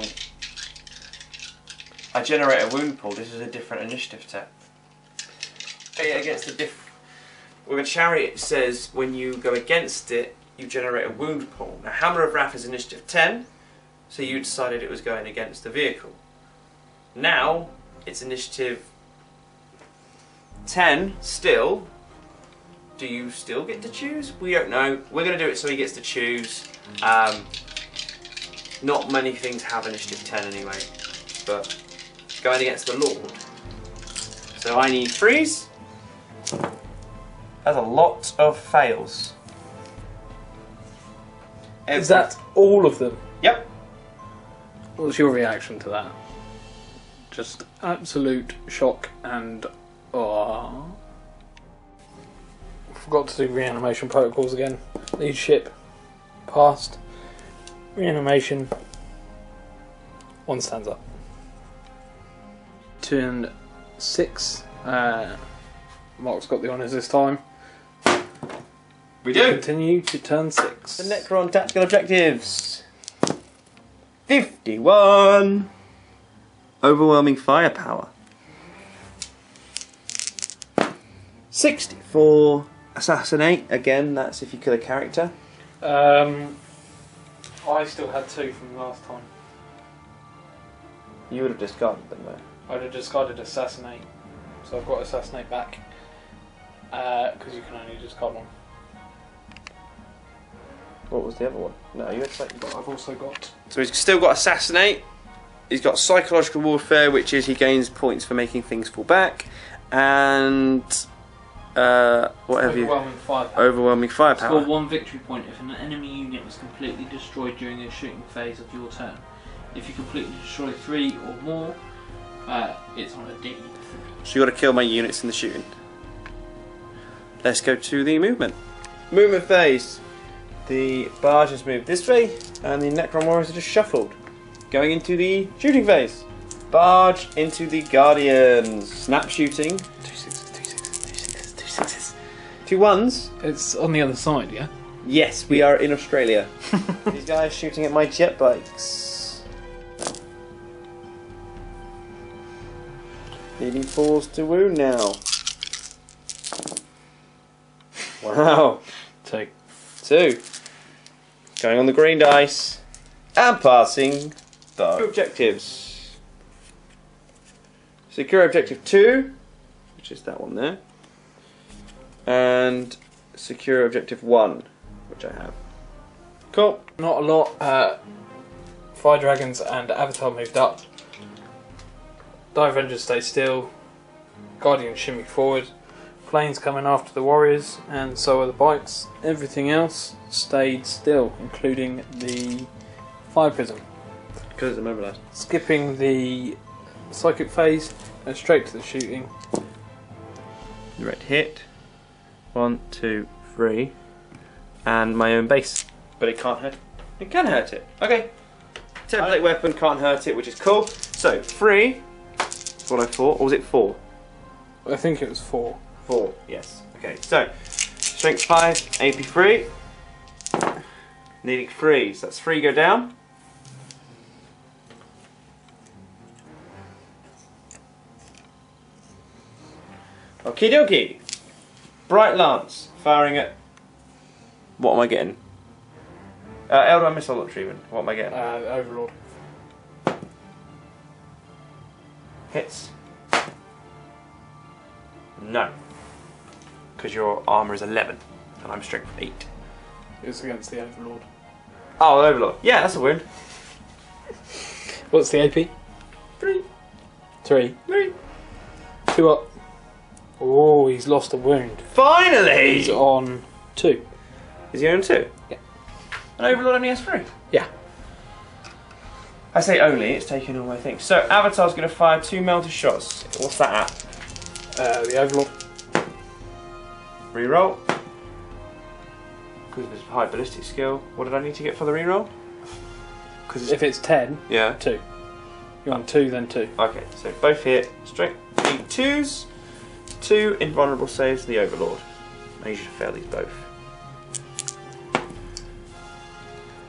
I generate a wound pool. This is a different initiative attack. Against the with a chariot, it says when you go against it, you generate a wound pool. Now, Hammer of Wrath is initiative 10, so you decided it was going against the vehicle. Now, it's initiative 10 still. Do you still get to choose? We don't know. We're going to do it so he gets to choose. Not many things have initiative 10 anyway, but going against the Lord. So I need 3s. That's a lot of fails. Is that all of them? Yep. What's your reaction to that? Just absolute shock and awe. Forgot to do reanimation protocols again. Lead ship. Passed. Reanimation. 1 stands up. 2 and 6. Mark's got the honours this time. We do. Continue to turn 6. The Necron tactical objectives. 51. Overwhelming firepower. 64. Assassinate. Again, that's if you kill a character. I still had 2 from last time. You would have discarded them though. I'd have discarded Assassinate. So I've got Assassinate back. Because you can only discard 1. What was the other one? No, you had something. But I've also got... So he's still got Assassinate. He's got Psychological Warfare, which is he gains points for making things fall back. And... what have you? Overwhelming Firepower. Overwhelming Firepower. Score 1 victory point if an enemy unit was completely destroyed during the shooting phase of your turn. If you completely destroy 3 or more, it's on a D. So you got to kill my units in the shooting. Let's go to the movement. Movement phase. The barge has moved this way, and the Necron warriors are just shuffled. Going into the shooting phase. Barge into the Guardians. Snap shooting. 2 6s, 2 6s, 2 6s, 2 6s. 2 1s. It's on the other side, yeah? Yes, we are in Australia. These guys shooting at my jet bikes. Needing 4s to wound now. Wow. 2. 2. Going on the green dice. And passing the objectives. Secure objective 2, which is that one there. And secure objective 1, which I have. Cool. Not a lot. Fire Dragons and Avatar moved up. Dire Avengers stay still. Guardians shimmy forward. Planes coming after the warriors, and so are the bikes. Everything else stayed still, including the Fire Prism. Because it's a mobilised. Skipping the psychic phase and straight to the shooting. Direct hit. 1, 2, 3. And my own base. But it can't hurt. It can hurt it. Okay. Template weapon can't hurt it, which is cool. So, 3. That's what I thought. Or was it 4? I think it was 4. 4, yes. Okay, so strength 5, AP 3. Needing 3, so that's 3 go down. Okie dokie. Bright Lance, firing at. What am I getting? Eldar missile launch treatment. What am I getting? Overlord. Hits. No. Because your armour is 11 and I'm strength 8. It's against the Overlord. Oh, Overlord. Yeah, that's a wound. What's the AP? 3. 3. 3. 2 up. Oh, he's lost a wound. Finally! He's on 2. Is he on 2? Yeah. And Overlord only has 3? Yeah. I say only, it's taking all my things. So, Avatar's going to fire 2 melter shots. What's that at? The Overlord. Reroll. Because it's high ballistic skill. What did I need to get for the reroll? Because If it's 10, yeah. 2. You're on 2, then 2. Okay, so both hit. Strength 2s. 2 invulnerable saves to the Overlord. I usually fail these both.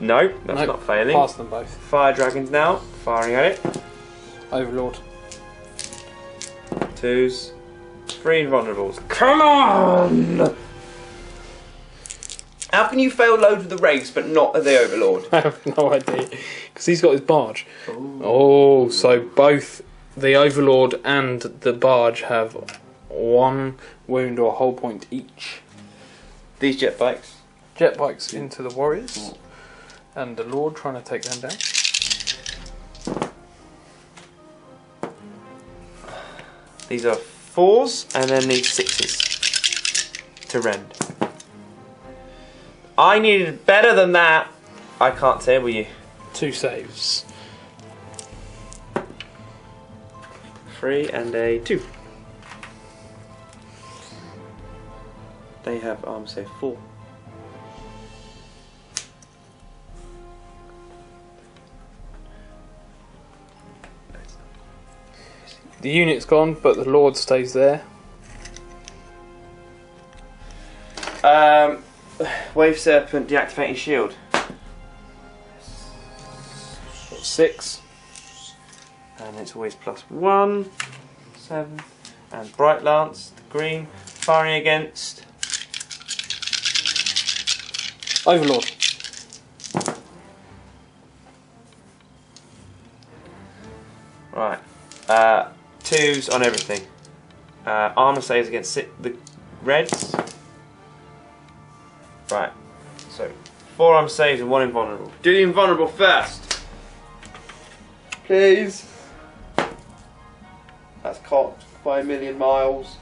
No, that's Nope, not failing. Pass them both. Fire dragons now, firing at it. Overlord. 2s. 3 invulnerables. Come on! How can you fail loads of the Wraiths but not at the Overlord? I have no idea. Because he's got his barge. Oh, so both the Overlord and the barge have 1 wound or hull point each. These jet bikes. Jet bikes into the warriors. And the Lord trying to take them down. These are 4s and then these 6s to rend. I needed better than that. I can't tell you. 2 saves. 3 and a 2. They have armor save 4. The unit's gone, but the Lord stays there. Wave Serpent deactivating shield. 6. And it's always +1. 7. And Bright Lance, the green, firing against. Overlord. Right. 2s on everything. Armor saves against the reds. Right. So 4 armor saves and 1 invulnerable. Do the invulnerable first. Please. That's cocked by a million miles.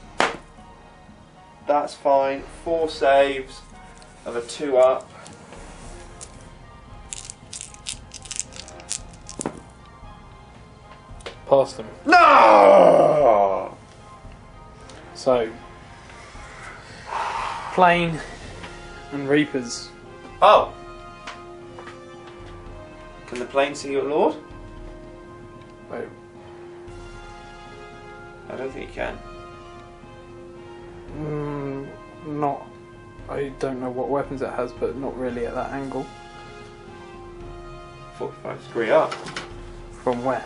That's fine. 4 saves of a 2 up. Past them. No! So, Plane and Reapers. Oh! Can the plane see your lord? Wait. I don't think it can. Not. I don't know what weapons it has, but not really at that angle. 45 degree up. From where?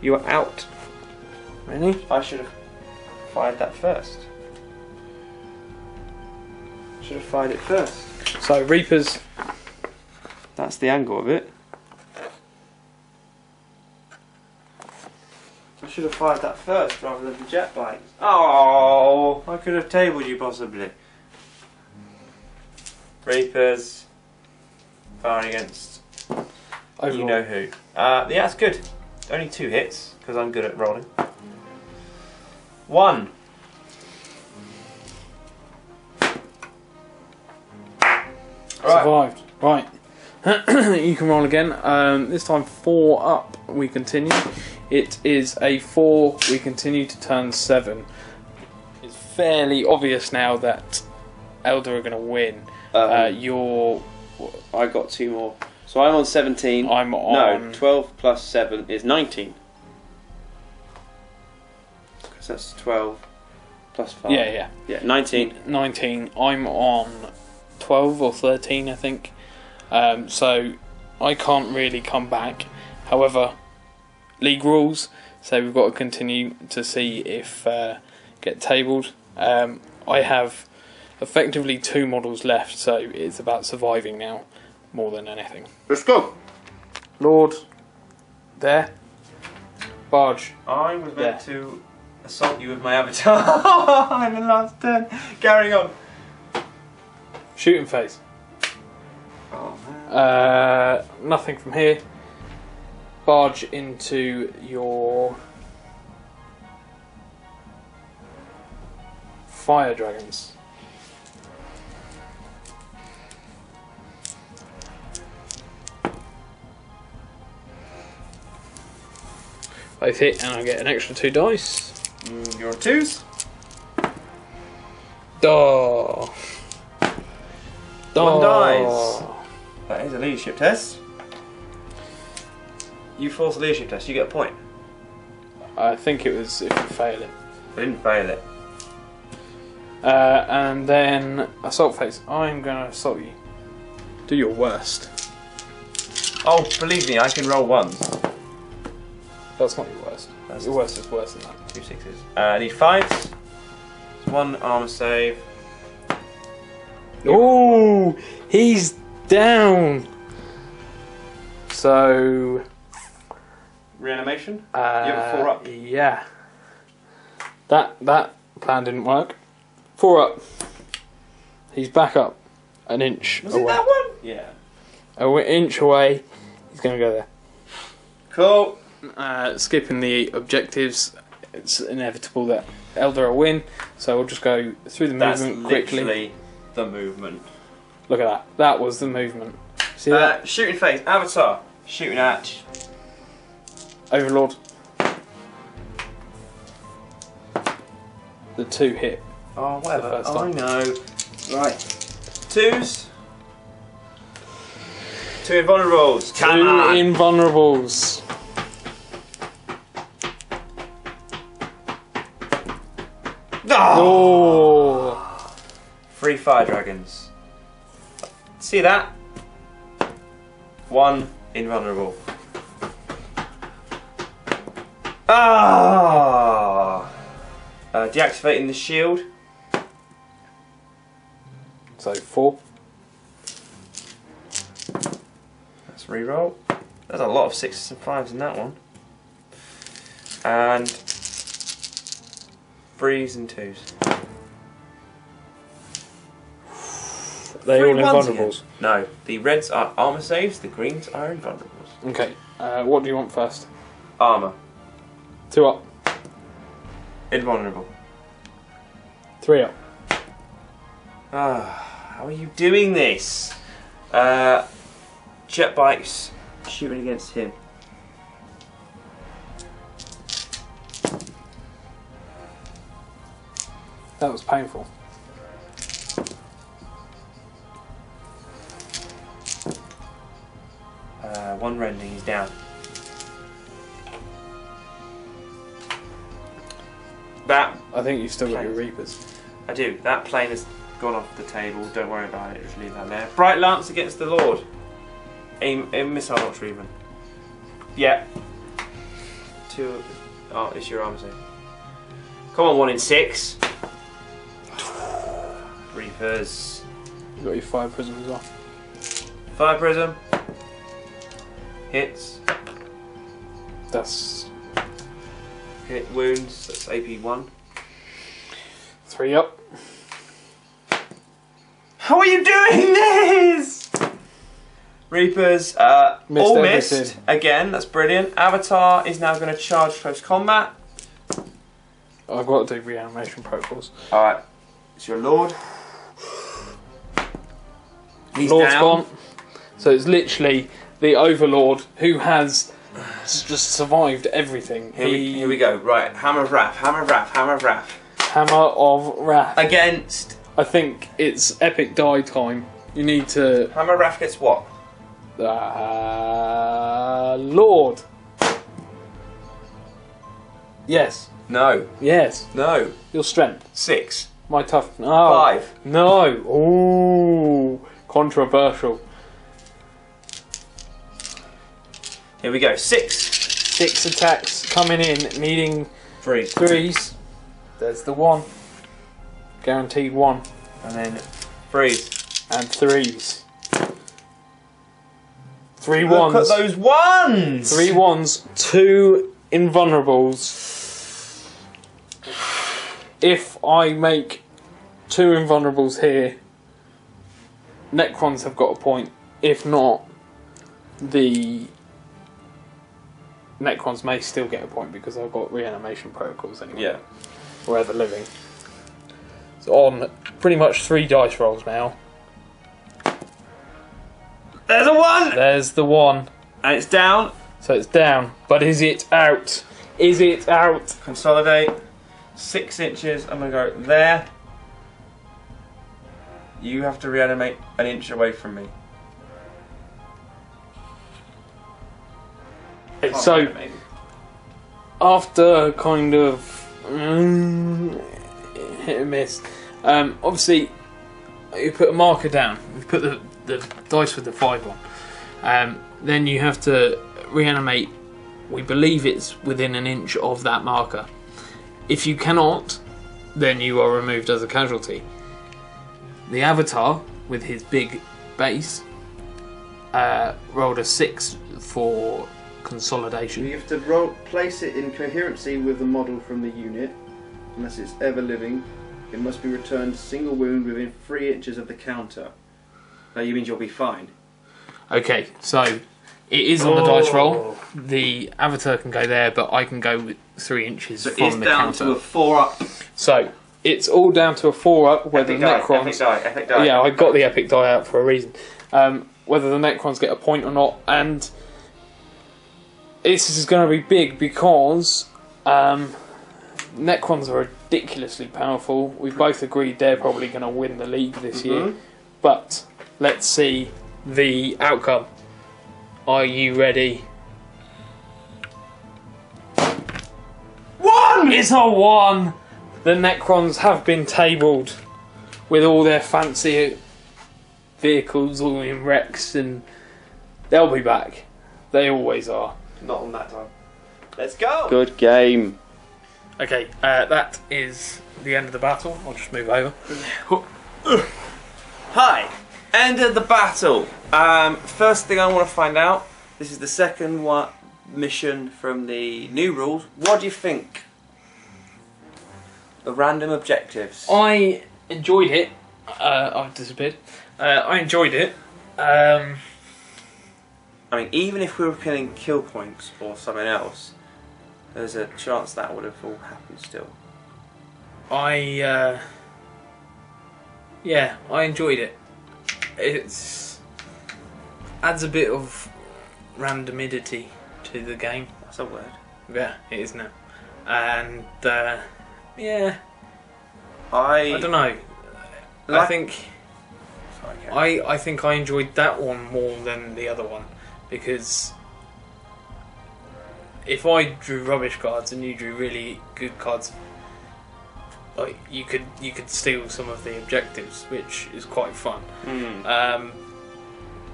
You are out. Really? I should have fired that first. Should have fired it first. So, Reapers. That's the angle of it. I should have fired that first rather than the jet bikes. Oh, I could have tabled you possibly. Reapers. Firing against Overlord. you know who. Yeah, that's good. Only 2 hits, because I'm good at rolling. 1. Survived. Right. You can roll again. This time 4 up. We continue. It is a 4. We continue to turn 7. It's fairly obvious now that Eldar are going to win. You're. I got 2 more. So I'm on 17. I'm on. No, 12 plus 7 is 19. Because that's 12 plus 5. Yeah. Yeah, 19. 19. I'm on 12 or 13, I think. So I can't really come back. However, league rules, so we've got to continue to see if get tabled. I have effectively 2 models left, so it's about surviving now more than anything. Let's go! Lord, there. Barge. I was there. meant to assault you with my avatar in the last turn. Carrying on. Shooting phase. Oh man. Nothing from here. Barge into your fire dragons. Both hit, and I get an extra 2 dice. You're on 2s. Duh. 1 dies. That is a leadership test. You force a leadership test, you get a point. I think it was if you fail it. I didn't fail it. And then assault phase. I'm going to assault you. Do your worst. Oh, believe me, I can roll 1s. That's not your worst. That's Your worst is worse than that. 2 6s. I need 5s. 1 armor save. Oh, he's down. So Reanimation? You have a 4 up. Yeah. That plan didn't work. 4 up. He's back up an inch Was away. it that one? Yeah. An inch away. He's going to go there. Cool. Skipping the objectives, it's inevitable that Eldar will win, so we'll just go through the movement quickly. Literally the movement. Look at that. That was the movement. See that? Shooting phase. Avatar. Shooting at. Overlord. The 2 hit. Oh, whatever. The first I time. know. Right. 2s. 2 invulnerables. Come 2 on. invulnerables. Oh! 3 fire dragons. See that? 1 invulnerable. Ah! Deactivating the shield. So 4. Let's reroll. There's a lot of 6s and 5s in that one. And 3s and 2s. They're all 3 ones invulnerables. again. No, the reds are armor saves, the greens are invulnerables. Okay, what do you want first? Armor. 2 up. Invulnerable. 3 up. How are you doing this? Jet bikes shooting against him. That was painful. One rending, he's down. That I think you've still got your Reapers. I do. That plane has gone off the table. Don't worry about it. Just leave that there. Bright lance against the Lord. Aim missile launcher even. Yeah. 2. Oh, it's your armor save. Come on, 1 in 6. Reapers. You've got your 5 prism as well. 5 prism. Hits. That's Hit wounds. That's AP 1. 3 up. How are you doing this? Reapers, all missed everything. again. That's brilliant. Avatar is now going to charge close combat. I've got to do reanimation protocols. All right, it's your Lord. He's Lord's down. gone. So it's literally the Overlord who has just survived everything. Here we go. Right, Hammer of Wrath, Hammer of Wrath, Hammer of Wrath. Hammer of Wrath. Against... I think it's epic die time. You need to... Hammer of Wrath gets what? Lord. Yes. No. Yes. No. Your strength. 6. My tough... Oh. 5. No. Ooh. Controversial. Here we go. 6. 6 attacks coming in, needing 3. 3s. There's the 1. Guaranteed 1. And then 3s. And 3s. 3 Look ones. at those 1s! 3 ones, 2 invulnerables. If I make 2 invulnerables here, Necrons have got a point. If not, the Necrons may still get a point because I've got reanimation protocols anyway. Yeah. Where they're living. So on pretty much 3 dice rolls now. There's a 1! There's the 1. And it's down. So it's down. But is it out? Is it out? Consolidate. 6 inches. I'm going to go there. You have to reanimate an inch away from me. So, Reanimate. after kind of hit and miss, obviously you put a marker down. You put the dice with the 5 on. Then you have to reanimate. We believe it's within an inch of that marker. If you cannot, then you are removed as a casualty. The Avatar, with his big base, rolled a 6 for consolidation. You have to place it in coherency with the model from the unit. Unless it's ever living, it must be returned single wound within 3 inches of the counter. That means you'll be fine. Okay, so it is on the dice roll. The Avatar can go there, but I can go with 3 inches So from it's the down counter. to a 4 up. So it's all down to a 4 up. Whether Epic the die, Necrons, epic die. yeah, I got the epic die out for a reason. Whether the Necrons get a point or not, and this is going to be big because Necrons are a ridiculously powerful. We've both agreed they're probably going to win the league this year. But let's see the outcome. Are you ready? 1! It's a 1! The Necrons have been tabled with all their fancy vehicles all in wrecks, and they'll be back. They always are. Not on that time. Let's go! Good game. Okay, that is the end of the battle. I'll just move over. Hi, end of the battle. First thing I want to find out, this is the second mission from the new rules. What do you think? The random objectives. I enjoyed it. I've disappeared. I enjoyed it. I mean, even if we were killing kill points or something else, there's a chance that would have all happened still. I enjoyed it. It's adds a bit of randomidity to the game. That's a word. Yeah, it is now. And yeah, I don't know. I think Sorry, Karen. I think I enjoyed that one more than the other one, because if I drew rubbish cards and you drew really good cards, like you could steal some of the objectives, which is quite fun.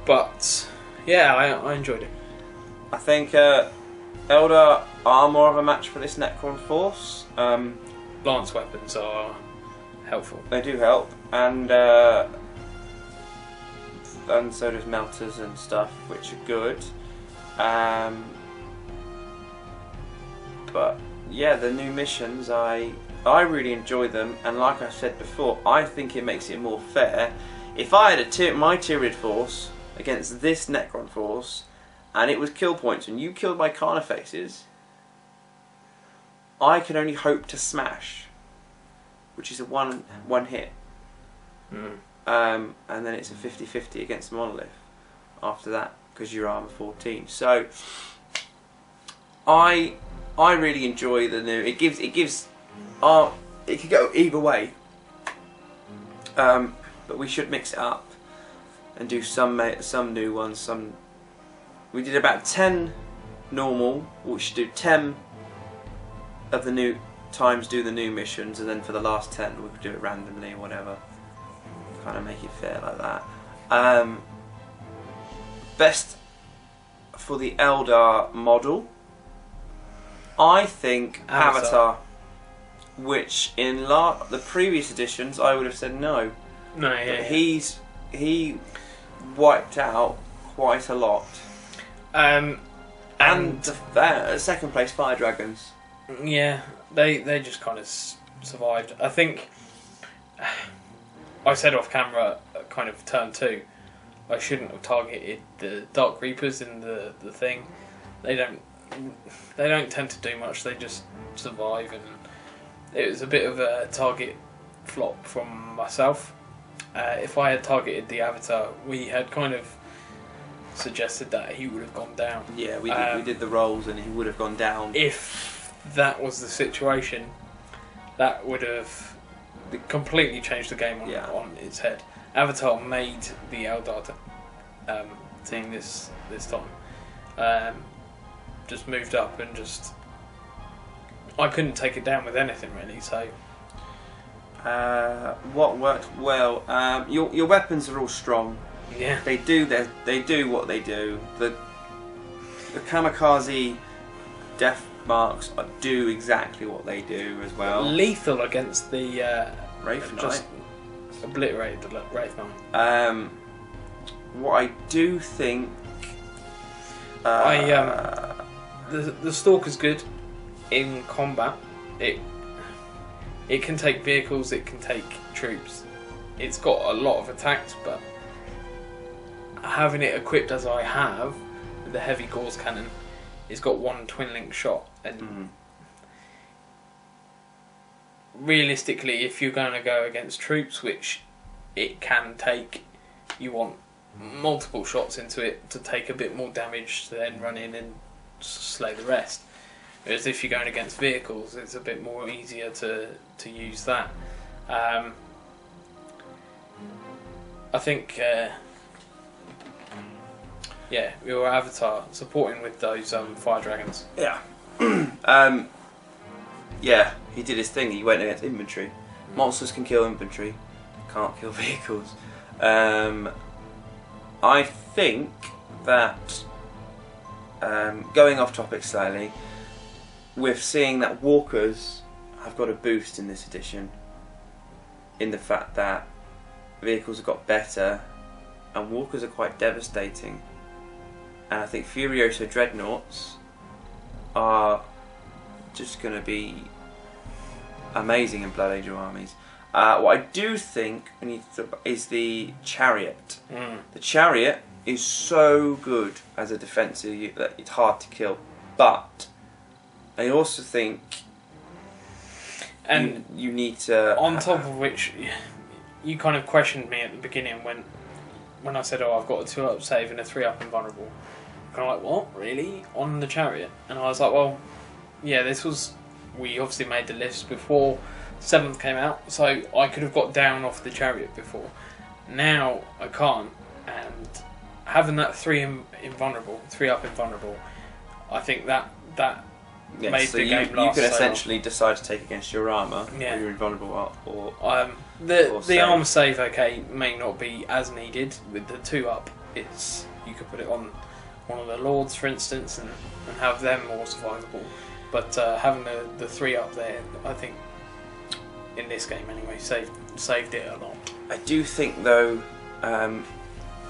But yeah, I enjoyed it. I think Eldar are more of a match for this Necron force. Lance weapons are helpful. They do help, and so does melters and stuff, which are good. But yeah, the new missions, I really enjoy them, and like I said before, I think it makes it more fair. If I had my Tyriad force against this Necron force, and it was kill points, and you killed my Carnifaces, I can only hope to smash, which is a one hit. And then it's a 50-50 against Monolith after that, because you're armor 14. So I really enjoy the new. It gives it could go either way. But we should mix it up and do some new ones. We did about 10 normal. We should do 10 of the new times do the new missions, and then for the last 10 we could do it randomly or whatever. Kind of make it fair like that. Best for the Eldar model, I think Avatar, which in the previous editions I would have said no. No, yeah, But he wiped out quite a lot. And the second place Fire Dragons. yeah, they just kind of survived. I think I said off camera, kind of turn 2, I shouldn't have targeted the Dark Reapers in the thing. They don't tend to do much. They just survive, and it was a bit of a target flop from myself. If I had targeted the Avatar, we had kind of suggested that he would have gone down. Yeah, we did the rolls, and he would have gone down. If that was the situation, that would have completely changed the game on its head. Avatar made the Eldar team this time. Just moved up and just I couldn't take it down with anything really. So what worked well? Your weapons are all strong. yeah, They do what they do. The kamikaze death marks do exactly what they do as well. lethal against the Wraith Knight. just obliterated the Wraith Knight. What I do think, The Stalker's good in combat. It can take vehicles, it can take troops. It's got a lot of attacks, but having it equipped as I have with the heavy gauze cannon, it's got one twin link shot, and realistically, if you're going to go against troops, which it can take, you want multiple shots into it to take a bit more damage to then run in and slay the rest. Whereas if you're going against vehicles, it's a bit more easier to use that. I think, yeah, your avatar supporting with those fire dragons. Yeah. Yeah, he did his thing. He went against infantry. Monsters can kill infantry, can't kill vehicles. I think that, going off topic slightly, with seeing that walkers have got a boost in this edition, in the fact that vehicles have got better and walkers are quite devastating, and I think Furioso Dreadnoughts are just going to be amazing in Blood Angel armies. What I do think we need to is the Chariot. The Chariot is so good as a defensive unit that it's hard to kill, but I also think and you need to... On top of which, you kind of questioned me at the beginning when I said, oh, I've got a 2-up save and a 3-up invulnerable. Kind of like, what? Really? On the Chariot? And I was like, well, yeah, this was... We obviously made the list before 7th came out, so I could have got down off the Chariot before. Now I can't, and having that 3-up invulnerable, I think that made so the game last. You can so essentially decide to take against your armour, Yeah. or your invulnerable, or the save. armour save, okay, may not be as needed with the 2-up. It's you could put it on one of the lords, for instance, and have them more survivable. But having the 3-up there, I think, in this game anyway, saved it a lot. I do think though,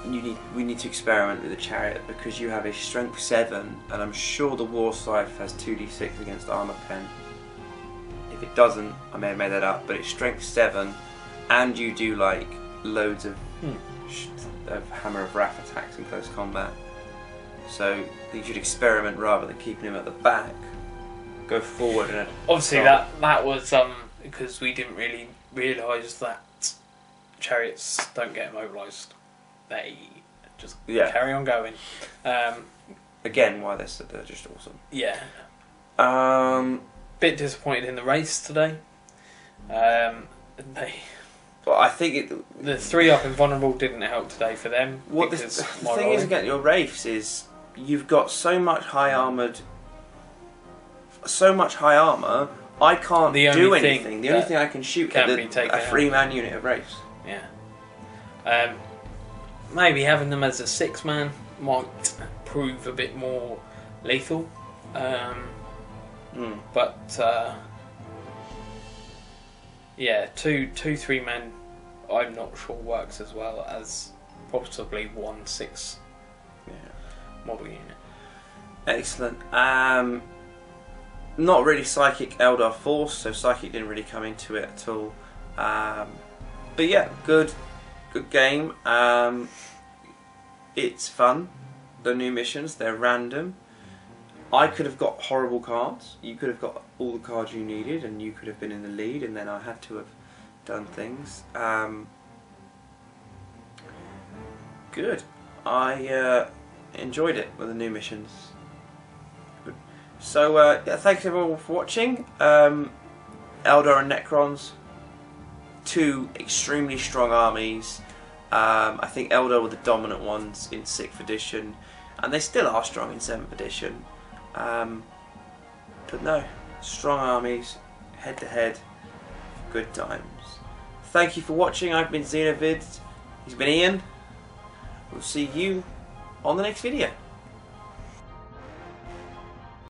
we need to experiment with the Chariot, because you have a strength 7, and I'm sure the War Scythe has 2d6 against armor pen. If it doesn't, I may have made that up, but it's strength 7, and you do like loads of Hammer of Wrath attacks in close combat. So you should experiment rather than keeping him at the back. Go forward and obviously that was because we didn't really realise that chariots don't get immobilised. They just carry on going. Again, why they're just awesome. Yeah. But Bit disappointed in the race today. I think the 3-up invulnerable didn't help today for them. What the thing is against your wraiths is you've got so much high armour. I can't do anything. The only thing I can shoot is a 3-man unit of wraiths. Yeah. Maybe having them as a 6-man might prove a bit more lethal. But yeah, 2-3-man I'm not sure works as well as possibly 1-6 model unit. Excellent. Not really Psychic Eldar Force, so Psychic didn't really come into it at all. But yeah, good game. It's fun. The new missions, they're random. I could have got horrible cards. You could have got all the cards you needed, and you could have been in the lead, and then I had to have done things. Good. I enjoyed it with the new missions. Good. So thanks everyone for watching. Eldar and Necrons, 2 extremely strong armies. I think Eldar were the dominant ones in 6th edition, and they still are strong in 7th edition. But no, strong armies, head to head, good times. Thank you for watching. I've been Xenovid. He's been Ian. We'll see you on the next video.